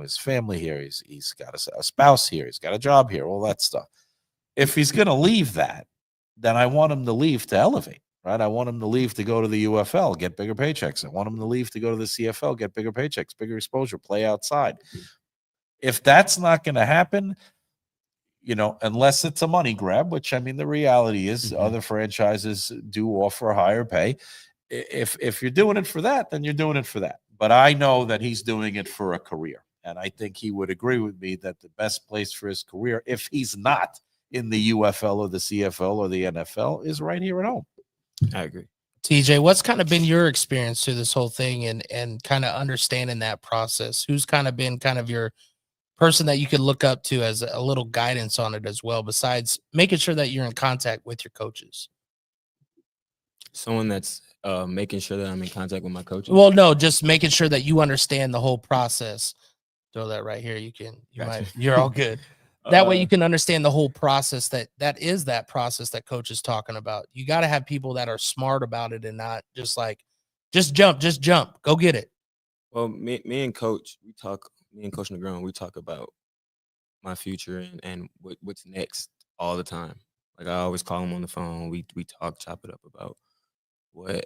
his family here. He's got a spouse here. He's got a job here. All that stuff. If he's going to leave that, then I want him to leave to elevate, right? I want him to leave to go to the UFL, get bigger paychecks. I want him to leave to go to the CFL, get bigger paychecks, bigger exposure, play outside. If that's not going to happen, unless it's a money grab, which, I mean, the reality is other franchises do offer a higher pay. If you're doing it for that, then you're doing it for that. But I know that he's doing it for a career. And I think he would agree with me that the best place for his career, if he's not in the UFL or the CFL or the NFL, is right here at home. I agree. TJ, what's kind of been your experience through this whole thing and kind of understanding that process? Who's kind of been kind of your person that you could look up to as a little guidance on it as well, besides making sure that you're in contact with your coaches? Someone that's making sure that I'm in contact with my coaches. Well, no, just making sure that you understand the whole process. Throw that right here. You're all good. That way you can understand the whole process that is that process that coach is talking about. You got to have people that are smart about it and not just like, just jump, go get it. Well, me and Coach Negron, we talk about my future and what's next all the time. Like, I always call him on the phone. We chop it up about what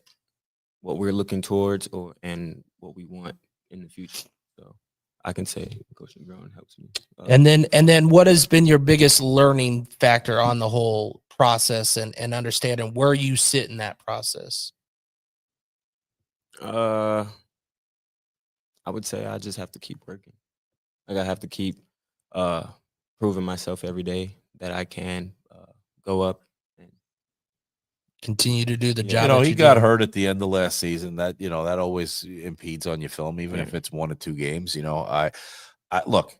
we're looking towards and what we want in the future. So I can say Coach Negron helps me. And then what has been your biggest learning factor on the whole process and understanding where you sit in that process? I would say I just have to keep working. Like, I have to keep proving myself every day that I can go up and continue to do the job. He got hurt at the end of last season. That that always impedes on your film, even if it's 1 or 2 games. I look.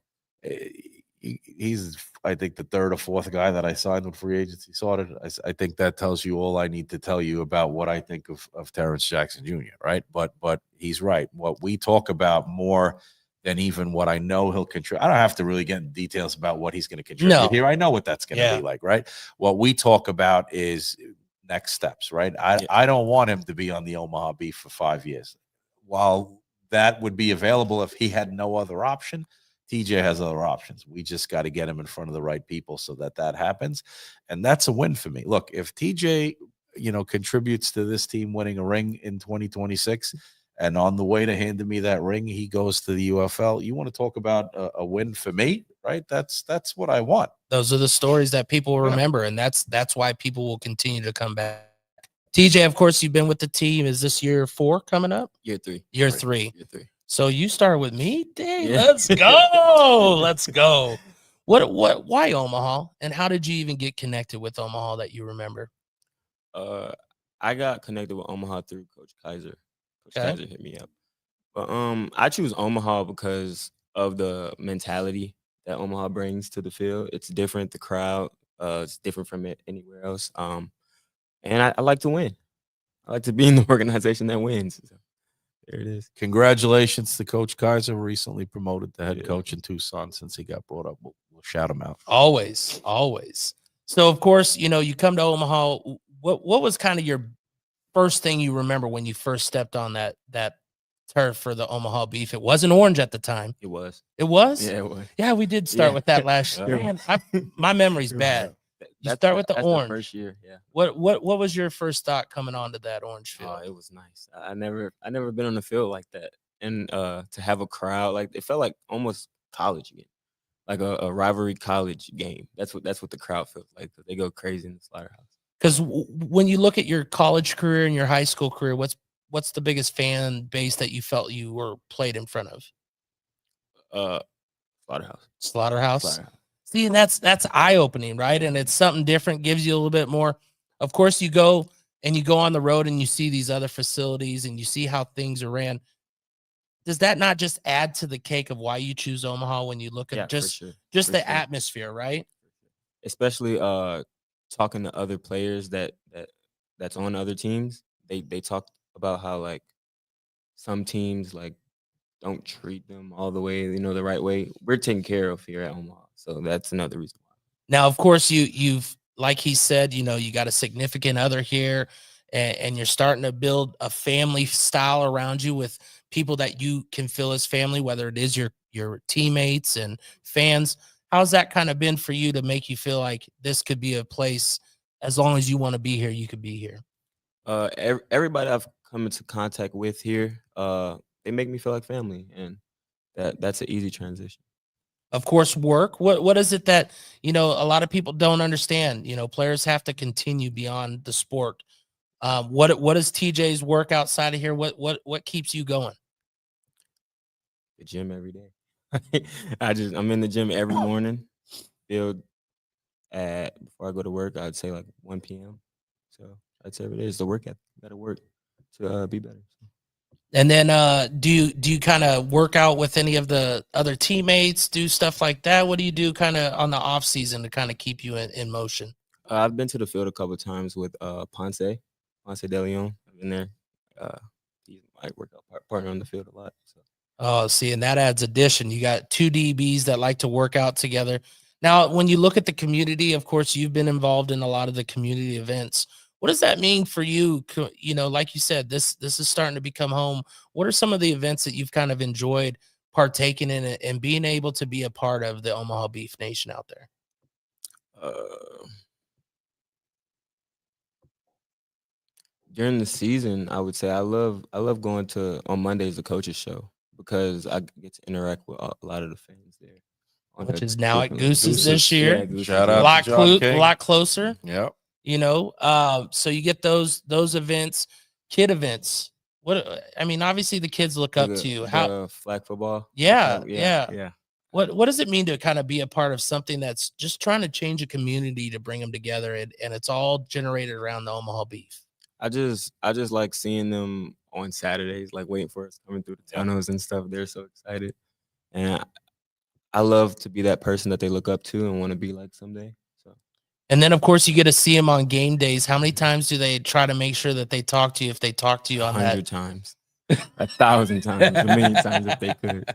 He's, I think, the 3rd or 4th guy that I signed with free agency sorted. I think that tells you all I need to tell you about what I think of Terrence Jackson Jr., right? But he's right. What we talk about more than even what I know he'll contribute. I don't have to really get in details about what he's going to contribute here. I know what that's going to be like, right? What we talk about is next steps, right? I don't want him to be on the Omaha Beef for 5 years. While that would be available if he had no other option, TJ has other options. We just got to get him in front of the right people so that happens. And that's a win for me. Look, if TJ, contributes to this team winning a ring in 2026, and on the way to handing me that ring, he goes to the UFL, you want to talk about a win for me, right? That's what I want. Those are the stories that people remember. And that's why people will continue to come back. TJ, of course, you've been with the team. Is this year 4 coming up? Year 3. Year 3. Year 3. So you started with me? Dang, let's go. Let's go. Why Omaha? And how did you even get connected with Omaha that you remember? I got connected with Omaha through Coach Kaiser. Coach Kaiser hit me up. But I choose Omaha because of the mentality that Omaha brings to the field. It's different. The crowd, it's different from anywhere else. And I like to win. I like to be in the organization that wins. So there it is. Congratulations to Coach Kaiser, recently promoted to head coach in Tucson since he got brought up. We'll shout him out. Always. So, of course, you come to Omaha. What was kind of your first thing you remember when you first stepped on that turf for the Omaha Beef? It wasn't orange at the time. It was. It was? Yeah, it was. Yeah, we did start with that last year. Man, my memory's bad. You start with the orange. The first year, yeah. What was your first thought coming onto that orange field? Oh, it was nice. I never been on the field like that, and to have a crowd, like it felt like almost college again, like a rivalry college game. That's what the crowd feels like. They go crazy in the slaughterhouse. Because when you look at your college career and your high school career, what's the biggest fan base that you felt you were played in front of? Slaughterhouse. Slaughterhouse. See, and that's eye opening, right? And it's something different, gives you a little bit more. Of course, you go on the road and you see these other facilities and you see how things are ran. Does that not just add to the cake of why you choose Omaha when you look at just the atmosphere, right? Especially talking to other players that's on other teams. They talk about how like some teams like don't treat them all the way, the right way. We're taken care of here at Omaha. So that's another reason why. Now, of course, you've like he said, you got a significant other here, and you're starting to build a family style around you with people that you can feel as family, whether it is your teammates and fans. How's that kind of been for you to make you feel like this could be a place, as long as you want to be here, you could be here? Everybody I've come into contact with here, they make me feel like family, and that's an easy transition. Of course, work. What is it that, a lot of people don't understand? Players have to continue beyond the sport. What is TJ's work outside of here? What keeps you going? The gym every day. I'm in the gym every morning. Build before I go to work, I'd say like 1 p.m. So that's every day. It's the work ethic. You gotta work to be better. And then do you kind of work out with any of the other teammates, do stuff like that? What do you do kind of on the off season to kind of keep you in motion? I've been to the field a couple of times with Ponce de Leon. I've been there. He's my workout partner on the field a lot. So. Oh, see, and that adds addition. You got two DBs that like to work out together. Now, when you look at the community, of course, you've been involved in a lot of the community events. What does that mean for you? Like you said, this is starting to become home. What are some of the events that you've kind of enjoyed partaking in it and being able to be a part of the Omaha Beef Nation out there? During the season, I would say I love going to on Mondays the coaches show, because I get to interact with a lot of the fans there. Which is now at Goose's this year. Yeah, Goose. Shout A out to John King. lot closer. Yep. So you get those events, kid events. Obviously the kids look up to you. How flag football? Yeah. What does it mean to kind of be a part of something that's just trying to change a community to bring them together, and it's all generated around the Omaha Beef? I just like seeing them on Saturdays, like waiting for us coming through the tunnels and stuff. They're so excited, and I love to be that person that they look up to and want to be like someday. So. And then, of course, you get to see them on game days. How many times do they try to make sure that they talk to you, if they talk to you on 100 times, 1,000 times, a million times if they could?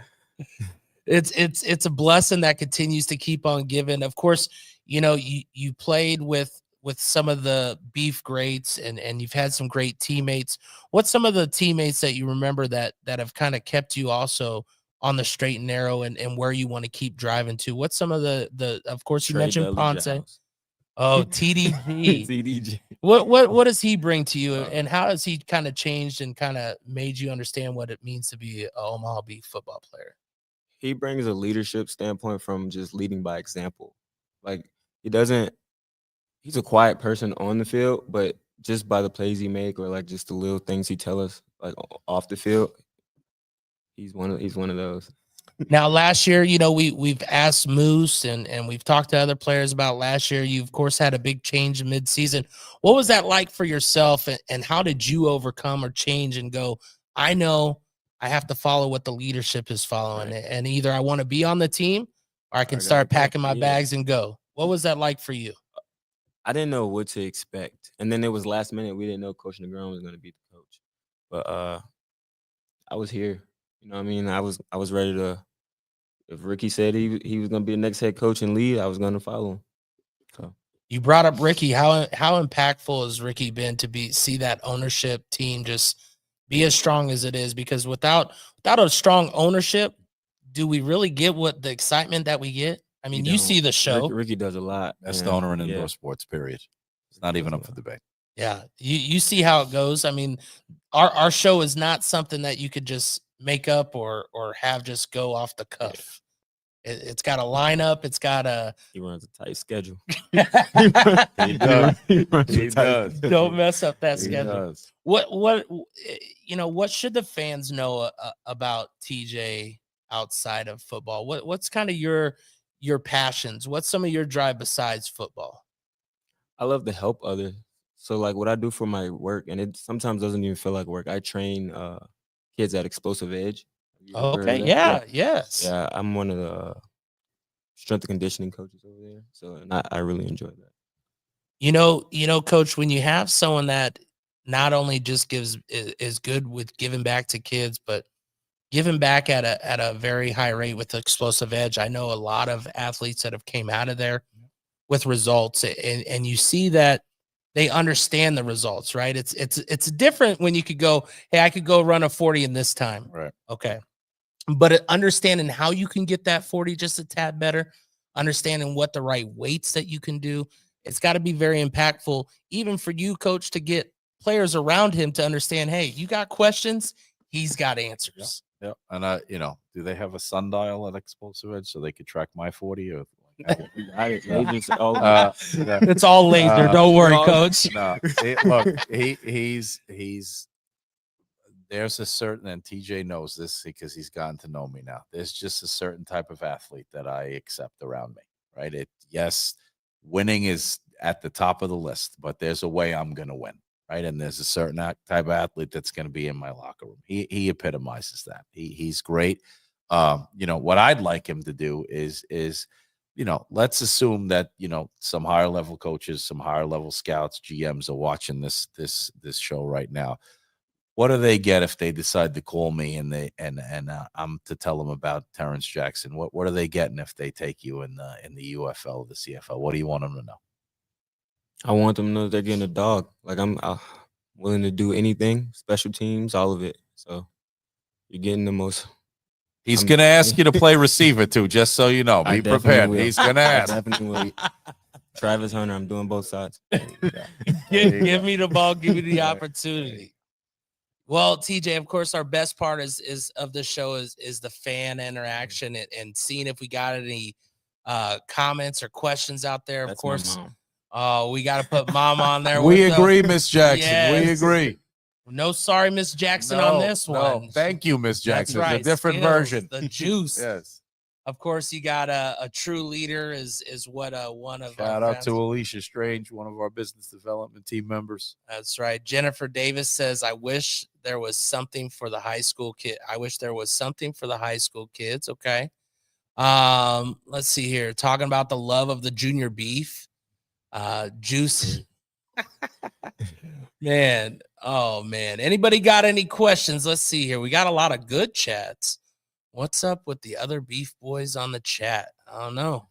It's a blessing that continues to keep on giving. Of course, you played with some of the beef greats, and you've had some great teammates. What's some of the teammates that you remember that have kind of kept you also on the straight and narrow and where you want to keep driving to? What's some of the of course you mentioned Ponce. Oh, TDG. TDG. What does he bring to you, and how has he kind of changed and kind of made you understand what it means to be an Omaha Beef football player? He brings a leadership standpoint from just leading by example. Like he's a quiet person on the field, but just by the plays he make, or like just the little things he tell us like off the field, he's one of those. Now, last year, we've asked Moose and we've talked to other players about last year. You, of course, had a big change mid-season. What was that like for yourself, and how did you overcome or change and go, I know I have to follow what the leadership is following, right, and either I want to be on the team or I can start packing my bags and go. What was that like for you? I didn't know what to expect. And then it was last minute. We didn't know Coach Negron was going to be the coach. But I was here. You know what I mean? I was ready to. If Ricky said he was going to be the next head coach and lead, I was going to follow him. So. You brought up Ricky. How impactful has Ricky been to see that ownership team just be as strong as it is? Because without a strong ownership, do we really get what the excitement that we get? I mean, you see the show. Ricky does a lot. That's the owner in indoor sports, period. It's not even up for debate. Yeah. You see how it goes. I mean, our show is not something that you could just make up or have just go off the cuff? It's got a lineup. It's got a. He runs a tight schedule. He does. He does. Don't mess up that He schedule. does. What should the fans know about TJ outside of football? What's kind of your passions? What's some of your drive besides football? I love to help others. So like what I do for my work, and it sometimes doesn't even feel like work. I train kids at Explosive Edge. Have you ever heard of Okay. that? Yeah. Yes. Yeah, I'm one of the strength and conditioning coaches over there. So and I really enjoy that. You know, Coach, when you have someone that not only just is good with giving back to kids, but giving back at a very high rate with Explosive Edge. I know a lot of athletes that have came out of there with results, and you see that they understand the results, right? It's different when you could go, hey, I could go run a 40 in this time. Right. Okay. But understanding how you can get that 40 just a tad better, understanding what the right weights that you can do, it's got to be very impactful, even for you, Coach, to get players around him to understand, hey, you got questions, he's got answers. Yeah. And do they have a sundial at Explosive Edge so they could track my 40 or It's all laser. Don't worry, Coach. No, look, he's there's a certain, and TJ knows this because he's gotten to know me now. There's just a certain type of athlete that I accept around me, right? Yes, winning is at the top of the list, but there's a way I'm going to win, right? And there's a certain type of athlete that's going to be in my locker room. He epitomizes that. He's great. What I'd like him to do is let's assume that some higher level coaches, some higher level scouts, GMs are watching this show right now. What do they get if they decide to call me and I'm to tell them about Terrence Jackson? What are they getting if they take you in the UFL or the CFL? What do you want them to know? I want them to know they're getting a dog. Like I'm willing to do anything, special teams, all of it. So you're getting the most. He's going to ask you to play receiver too, just so you know. Be prepared. He's going to ask. Definitely will. Travis Hunter, I'm doing both sides. Give me the ball. Give me the opportunity. Well, TJ, of course, our best part is of the show is the fan interaction and seeing if we got any comments or questions out there. Of course, we got to put Mom on there. We agree, Miss Jackson. Yes. We agree. No, sorry, Miss Jackson on this one. No, thank you, Miss Jackson. That's right. It's a different Skills, version. The juice. Yes. Of course, you got a true leader is what one of Shout our out fans. to Alicia Strange, one of our business development team members. That's right. Jennifer Davis says, I wish there was something for the high school kid. I wish there was something for the high school kids. Okay. Let's see here. Talking about the love of the junior beef. Juice. Man. Oh man. Anybody got any questions? Let's see here. We got a lot of good chats. What's up with the other beef boys on the chat? I don't know.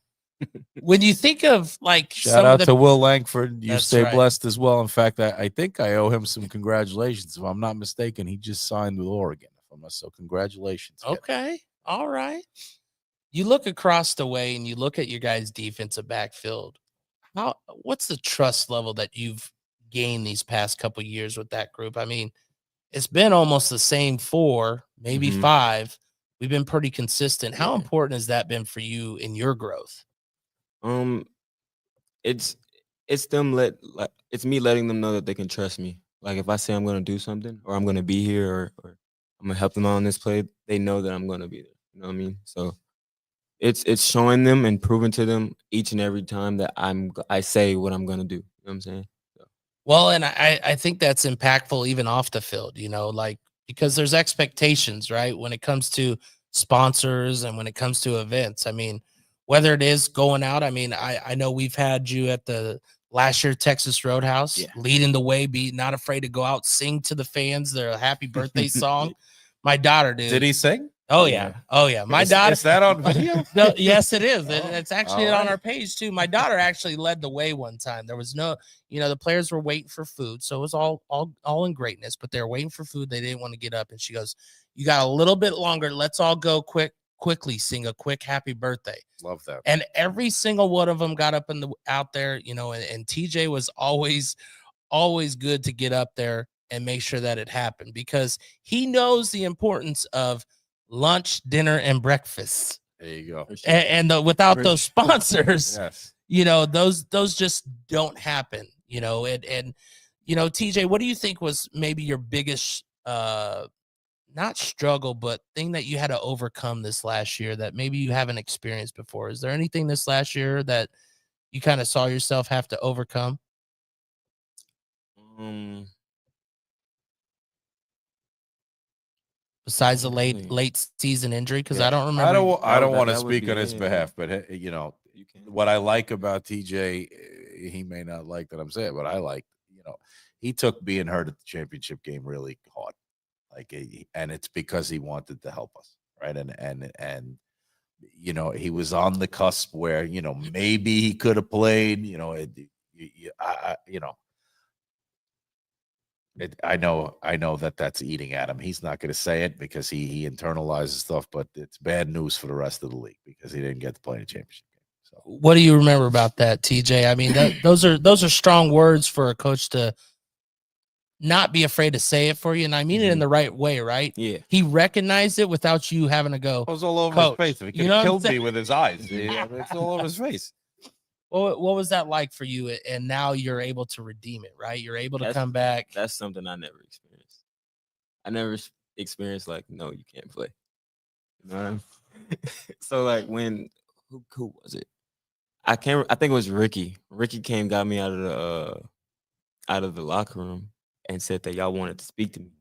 When you think of like shout out to Will Langford, you stay right. blessed as well. In fact, I think I owe him some congratulations. If I'm not mistaken, he just signed with Oregon. So congratulations. Okay. All right. You look across the way and you look at your guys' defensive backfield. What's the trust level that you've gained these past couple years with that group? I mean, it's been almost the same 4, maybe 5. We've been pretty consistent. How important has that been for you in your growth? It's them it's me letting them know that they can trust me. Like if I say I'm going to do something or I'm going to be here or I'm going to help them out on this play, they know that I'm going to be there. You know what I mean? So it's showing them and proving to them each and every time that I say what I'm going to do. You know what I'm saying? So. Well, and I think that's impactful even off the field, like because there's expectations, right? When it comes to sponsors and when it comes to events. I mean, whether it is going out, I mean, I know we've had you at the last year Texas Roadhouse, leading the way, be not afraid to go out, sing to the fans their happy birthday song. My daughter did. Did he sing? Oh yeah. Oh yeah. My daughter. Is that on video? No, yes, it is. It's actually on our page too. My daughter actually led the way one time. There was no, the players were waiting for food. So it was all in greatness, but they were waiting for food. They didn't want to get up. And she goes, you got a little bit longer. Let's all go quickly sing a quick happy birthday. Love that. And every single one of them got up out there, and TJ was always good to get up there and make sure that it happened, because he knows the importance of lunch, dinner, and breakfast. There you go. And without those sponsors, Yes. you know, those just don't happen, you know. And you know, TJ, what do you think was maybe your biggest not struggle, but thing that you had to overcome this last year that maybe you haven't experienced before? Is there anything this last year that you kind of saw yourself have to overcome? Besides the late season injury, because I don't remember. I don't want to that would speak be on his it. behalf, but you know what I like about TJ, he may not like that I'm saying, but I like, you know, he took being hurt at the championship game really hard, like, and it's because he wanted to help us, right? And you know, he was on the cusp where, you know, maybe he could have played, you know, you know. I know that that's eating at him. He's not going to say it because he internalizes stuff, but it's bad news for the rest of the league because he didn't get to play in a championship game. So, what do you remember about that, TJ? I mean, those are strong words for a coach to not be afraid to say it for you, and I mean it in the right way, right? Yeah. He recognized it without you having to go. it was all over Coach, his face. If he could you know have what I'm killed me saying? with his eyes. It's all over his face. What was that like for you? And now you're able to redeem it, right? You're able to come back. That's something I never experienced. I never experienced like, no, you can't play. You know what I mean? So like when who was it? I think it was Ricky. Ricky came, got me out of the locker room and said that y'all wanted to speak to me.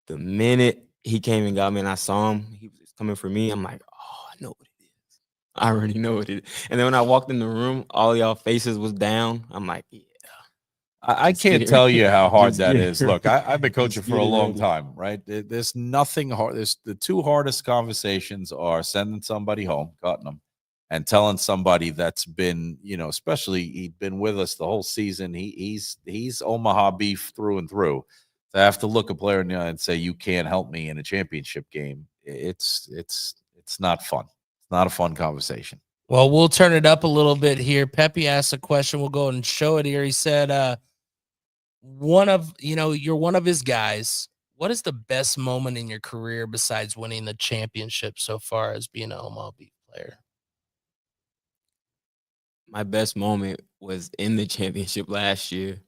The minute he came and got me and I saw him, he was coming for me. I'm like, oh, I know what it is. I already know what it is. And then when I walked in the room, all y'all faces was down. I'm like, yeah. I can't tell you how hard that is. Look, I've been coaching Just for a get it long ready. time, right? There's nothing hard. There's the two hardest conversations are sending somebody home, cutting them, and telling somebody that's been, you know, especially he'd been with us the whole season. He's Omaha Beef through and through. To have to look a player in the eye and say you can't help me in a championship game, it's not fun. It's not a fun conversation. Well, we'll turn it up a little bit here. Pepe asked a question. We'll go and show it here. He said, you're one of his guys. What is the best moment in your career besides winning the championship so far as being an Omaha Beef player? My best moment was in the championship last year.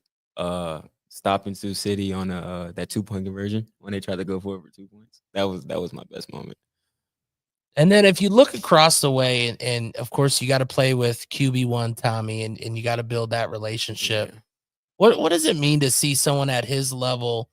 Stopping Sioux City on that 2-point conversion when they tried to go for it for 2 points. That was my best moment. And then if you look across the way, and of course you got to play with QB1 Tommy, and you got to build that relationship. Yeah. What does it mean to see someone at his level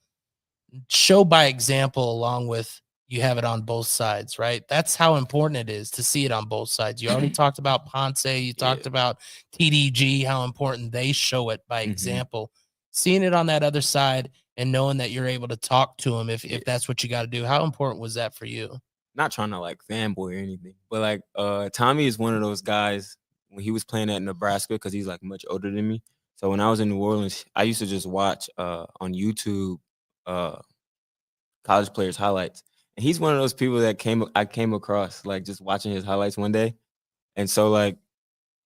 show by example, along with you have it on both sides, right? That's how important it is to see it on both sides. You already talked about Ponce, you talked about TDG, how important they show it by example. Seeing it on that other side and knowing that you're able to talk to him if that's what you got to do. How important was that for you? Not trying to like fanboy or anything, but like Tommy is one of those guys when he was playing at Nebraska, because he's like much older than me. So when I was in New Orleans, I used to just watch on YouTube college players highlights. And he's one of those people that I came across like just watching his highlights one day. And so like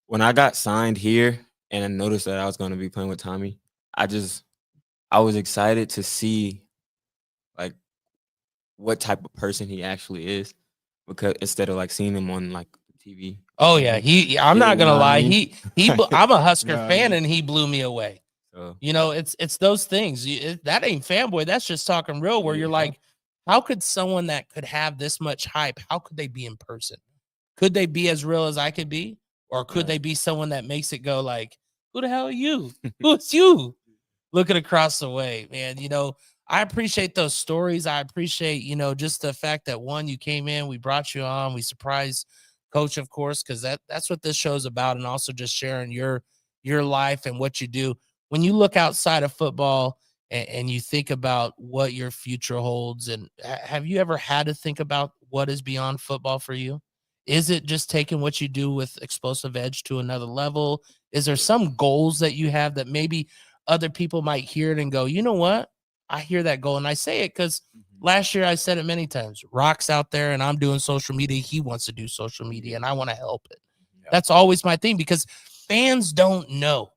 when I got signed here and I noticed that I was going to be playing with Tommy, I was excited to see like what type of person he actually is, because instead of like seeing him on like TV. Oh yeah, I'm not gonna lie. I mean? I'm a Husker You know what I fan, mean? and he blew me away. So You know, it's those things. That ain't fanboy. That's just talking real. Where you're like, how could someone that could have this much hype, how could they be in person? Could they be as real as I could be, or could they be someone that makes it go like, who the hell are you? Who's you? Looking across the way, man. You know, I appreciate those stories. I appreciate, you know, just the fact that one, you came in, we brought you on, we surprised Coach, of course, because that's what this show's about, and also just sharing your life and what you do. When you look outside of football and you think about what your future holds, and have you ever had to think about what is beyond football for you? Is it just taking what you do with Explosive Edge to another level? Is there some goals that you have that maybe other people might hear it and go, you know what? I hear that goal, and I say it because last year I said it many times. Rock's out there and I'm doing social media. He wants to do social media and I want to help it. That's always my thing, because fans don't know.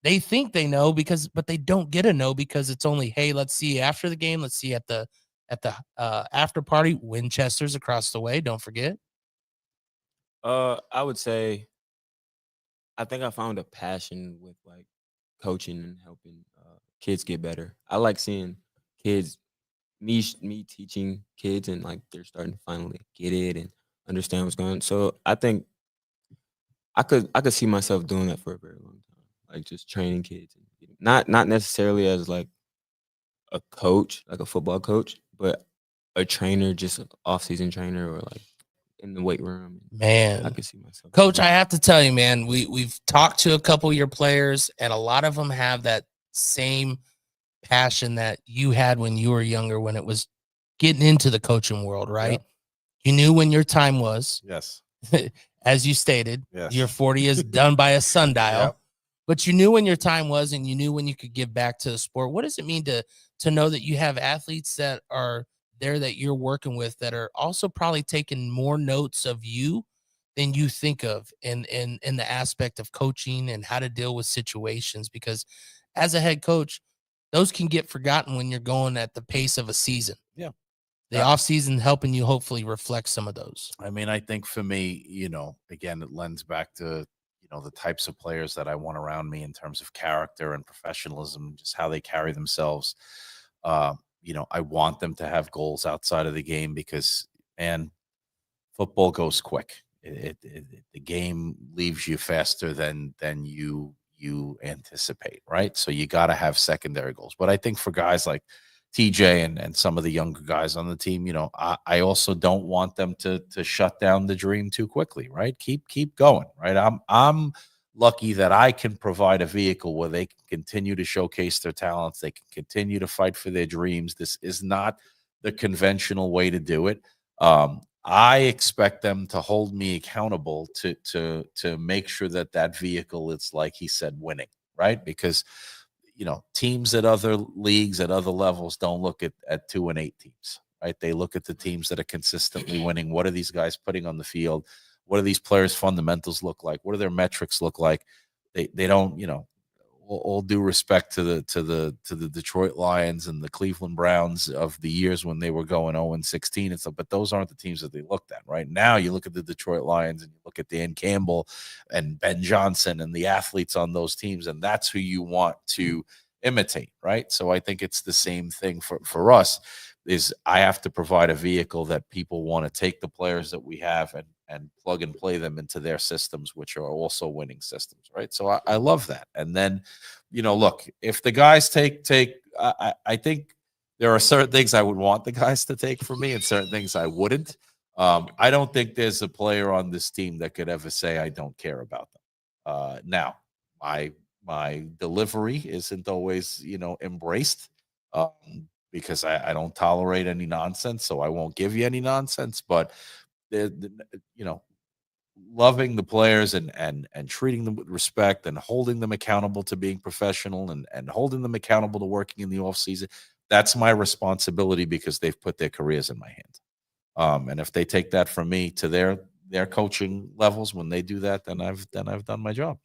they think they know but they don't get a no because it's only, hey, let's see you after the game. Let's see you at the after party. Winchester's across the way. Don't forget. I would say I think I found a passion with like coaching and helping kids get better. I like seeing kids, me teaching kids, and like they're starting to finally get it and understand what's going on. So I think I could see myself doing that for a very long time, like just training kids, and not necessarily as like a coach, like a football coach, but a trainer, just an off-season trainer, or like in the weight room. I Man, could see myself. Coach, I have to tell you, man, we've talked to a couple of your players, and a lot of them have that same passion that you had when you were younger, when it was getting into the coaching world, right? Yep. You knew when your time was. Yes. As you stated, Yes. your 40 is done by a sundial. Yep. But you knew when your time was, and you knew when you could give back to the sport. What does it mean to know that you have athletes that are there that you're working with that are also probably taking more notes of you than you think of in the aspect of coaching and how to deal with situations? Because as a head coach, those can get forgotten when you're going at the pace of a season. Yeah. The off season helping you hopefully reflect some of those. I mean, I think for me, again, it lends back to, the types of players that I want around me in terms of character and professionalism, just how they carry themselves. I want them to have goals outside of the game because, man, football goes quick. The game leaves you faster than you anticipate, right? So you got to have secondary goals. But I think for guys like TJ and some of the younger guys on the team, I also don't want them to shut down the dream too quickly, right? Keep going, right? I'm lucky that I can provide a vehicle where they can continue to showcase their talents. They can continue to fight for their dreams. This is not the conventional way to do it. I expect them to hold me accountable to make sure that vehicle is, like he said, winning, right? Because teams at other leagues, at other levels, don't look at 2-8 teams, right? They look at the teams that are consistently winning. What are these guys putting on the field? What do these players' fundamentals look like? What do their metrics look like? They don't, all due respect to the Detroit Lions and the Cleveland Browns of the years when they were going 0-16 and stuff, but those aren't the teams that they looked at. Right now, you look at the Detroit Lions and you look at Dan Campbell and Ben Johnson and the athletes on those teams, and that's who you want to imitate, right? So I think it's the same thing for us. Is I have to provide a vehicle that people want to take the players that we have and plug and play them into their systems, which are also winning systems, right? So I love that. And then, look, if the guys take, I think there are certain things I would want the guys to take from me and certain things I wouldn't. I don't think there's a player on this team that could ever say I don't care about them. Now, my delivery isn't always, embraced. Because I don't tolerate any nonsense, so I won't give you any nonsense. But loving the players and treating them with respect and holding them accountable to being professional and holding them accountable to working in the off season, that's my responsibility because they've put their careers in my hands. And if they take that from me to their coaching levels, when they do that, then I've done my job.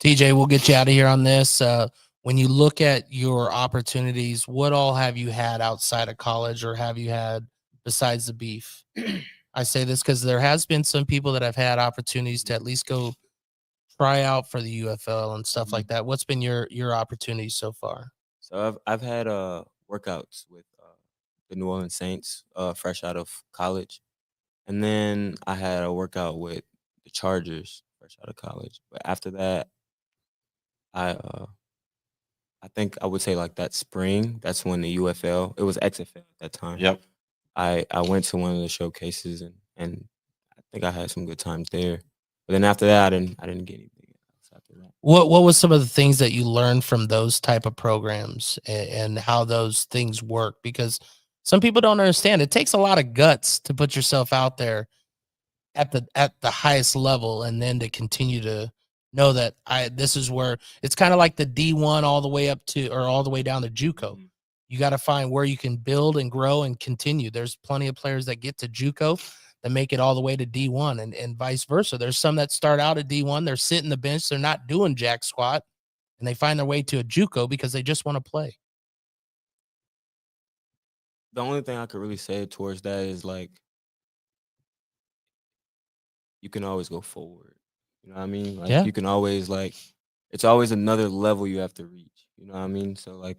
TJ, we'll get you out of here on this. When you look at your opportunities, what all have you had outside of college or have you had besides the beef? I say this because there has been some people that have had opportunities to at least go try out for the UFL and stuff like that. What's been your opportunities so far? So I've had workouts with the New Orleans Saints fresh out of college. And then I had a workout with the Chargers fresh out of college. But after that, I think I would say like that spring, that's when the UFL, it was XFL at that time. Yep. I went to one of the showcases and I think I had some good times there. But then after that, I didn't get anything else after that. What was some of the things that you learned from those type of programs and how those things work? Because some people don't understand. It takes a lot of guts to put yourself out there at the highest level and then to continue to know that this is where it's kind of like the D1 all the way up to or all the way down to JUCO. Mhm. You got to find where you can build and grow and continue. There's plenty of players that get to JUCO that make it all the way to D1 and vice versa. There's some that start out at D1, they're sitting the bench, they're not doing jack squat, and they find their way to a JUCO because they just want to play. The only thing I could really say towards that is like, you can always go forward. You know what I mean? Like Yeah. you can always like, it's always another level you have to reach. You know what I mean? So like,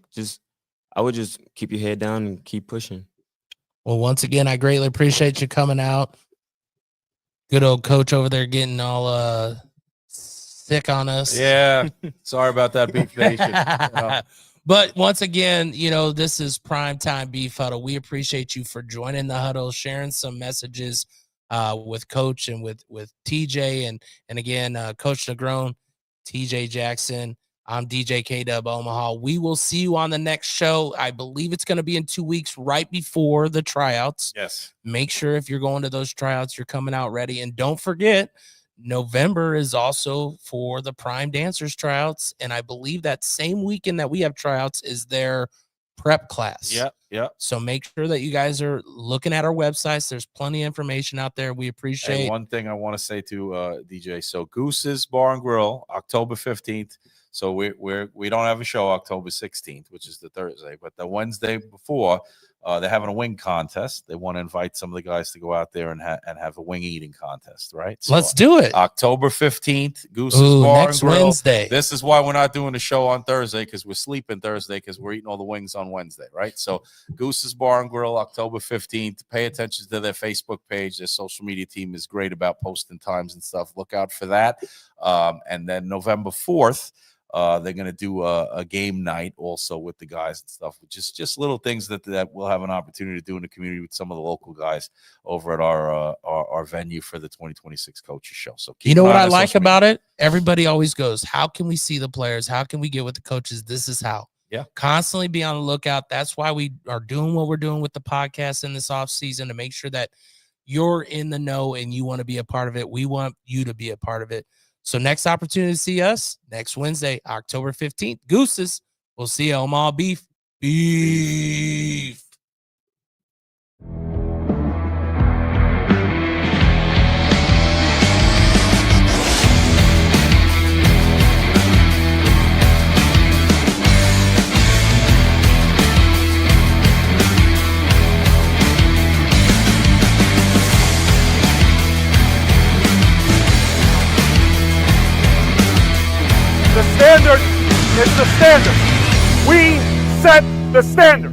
I would just keep your head down and keep pushing. Well, once again, I greatly appreciate you coming out. Good old coach over there getting all sick on us. Yeah. Sorry about that, Beef Nation. But once again, this is Prime Time Beef Huddle. We appreciate you for joining the huddle, sharing some messages with Coach and with TJ. And again, Coach Negron, TJ Jackson. I'm DJ K DuB Omaha. We will see you on the next show. I believe it's going to be in 2 weeks, right before the tryouts. Yes. Make sure if you're going to those tryouts, you're coming out ready. And don't forget, November is also for the Prime Dancers tryouts. And I believe that same weekend that we have tryouts is their prep class. Yep. So make sure that you guys are looking at our websites. There's plenty of information out there. We appreciate. Hey, one thing I want to say to DJ. So Goose's Bar and Grill, October 15th. So we don't have a show October 16th, which is the Thursday, but the Wednesday before, they're having a wing contest. They want to invite some of the guys to go out there and have a wing eating contest, right? So let's do it. October 15th, Goose's Bar next and Grill. Wednesday. This is why we're not doing the show on Thursday, because we're sleeping Thursday because we're eating all the wings on Wednesday, right? So Goose's Bar and Grill, October 15th. Pay attention to their Facebook page. Their social media team is great about posting times and stuff. Look out for that. And then November 4th, they're going to do a game night also with the guys and stuff, which is just little things that we'll have an opportunity to do in the community with some of the local guys over at our venue for the 2026 Coaches Show. So you know what I like about it? Everybody always goes, how can we see the players? How can we get with the coaches? This is how. Yeah. Constantly be on the lookout. That's why we are doing what we're doing with the podcast in this off season, to make sure that you're in the know and you want to be a part of it. We want you to be a part of it. So next opportunity to see us next Wednesday, October 15th, Gooses. We'll see you, Omaha Beef. Beef. The standard is the standard. We set the standard.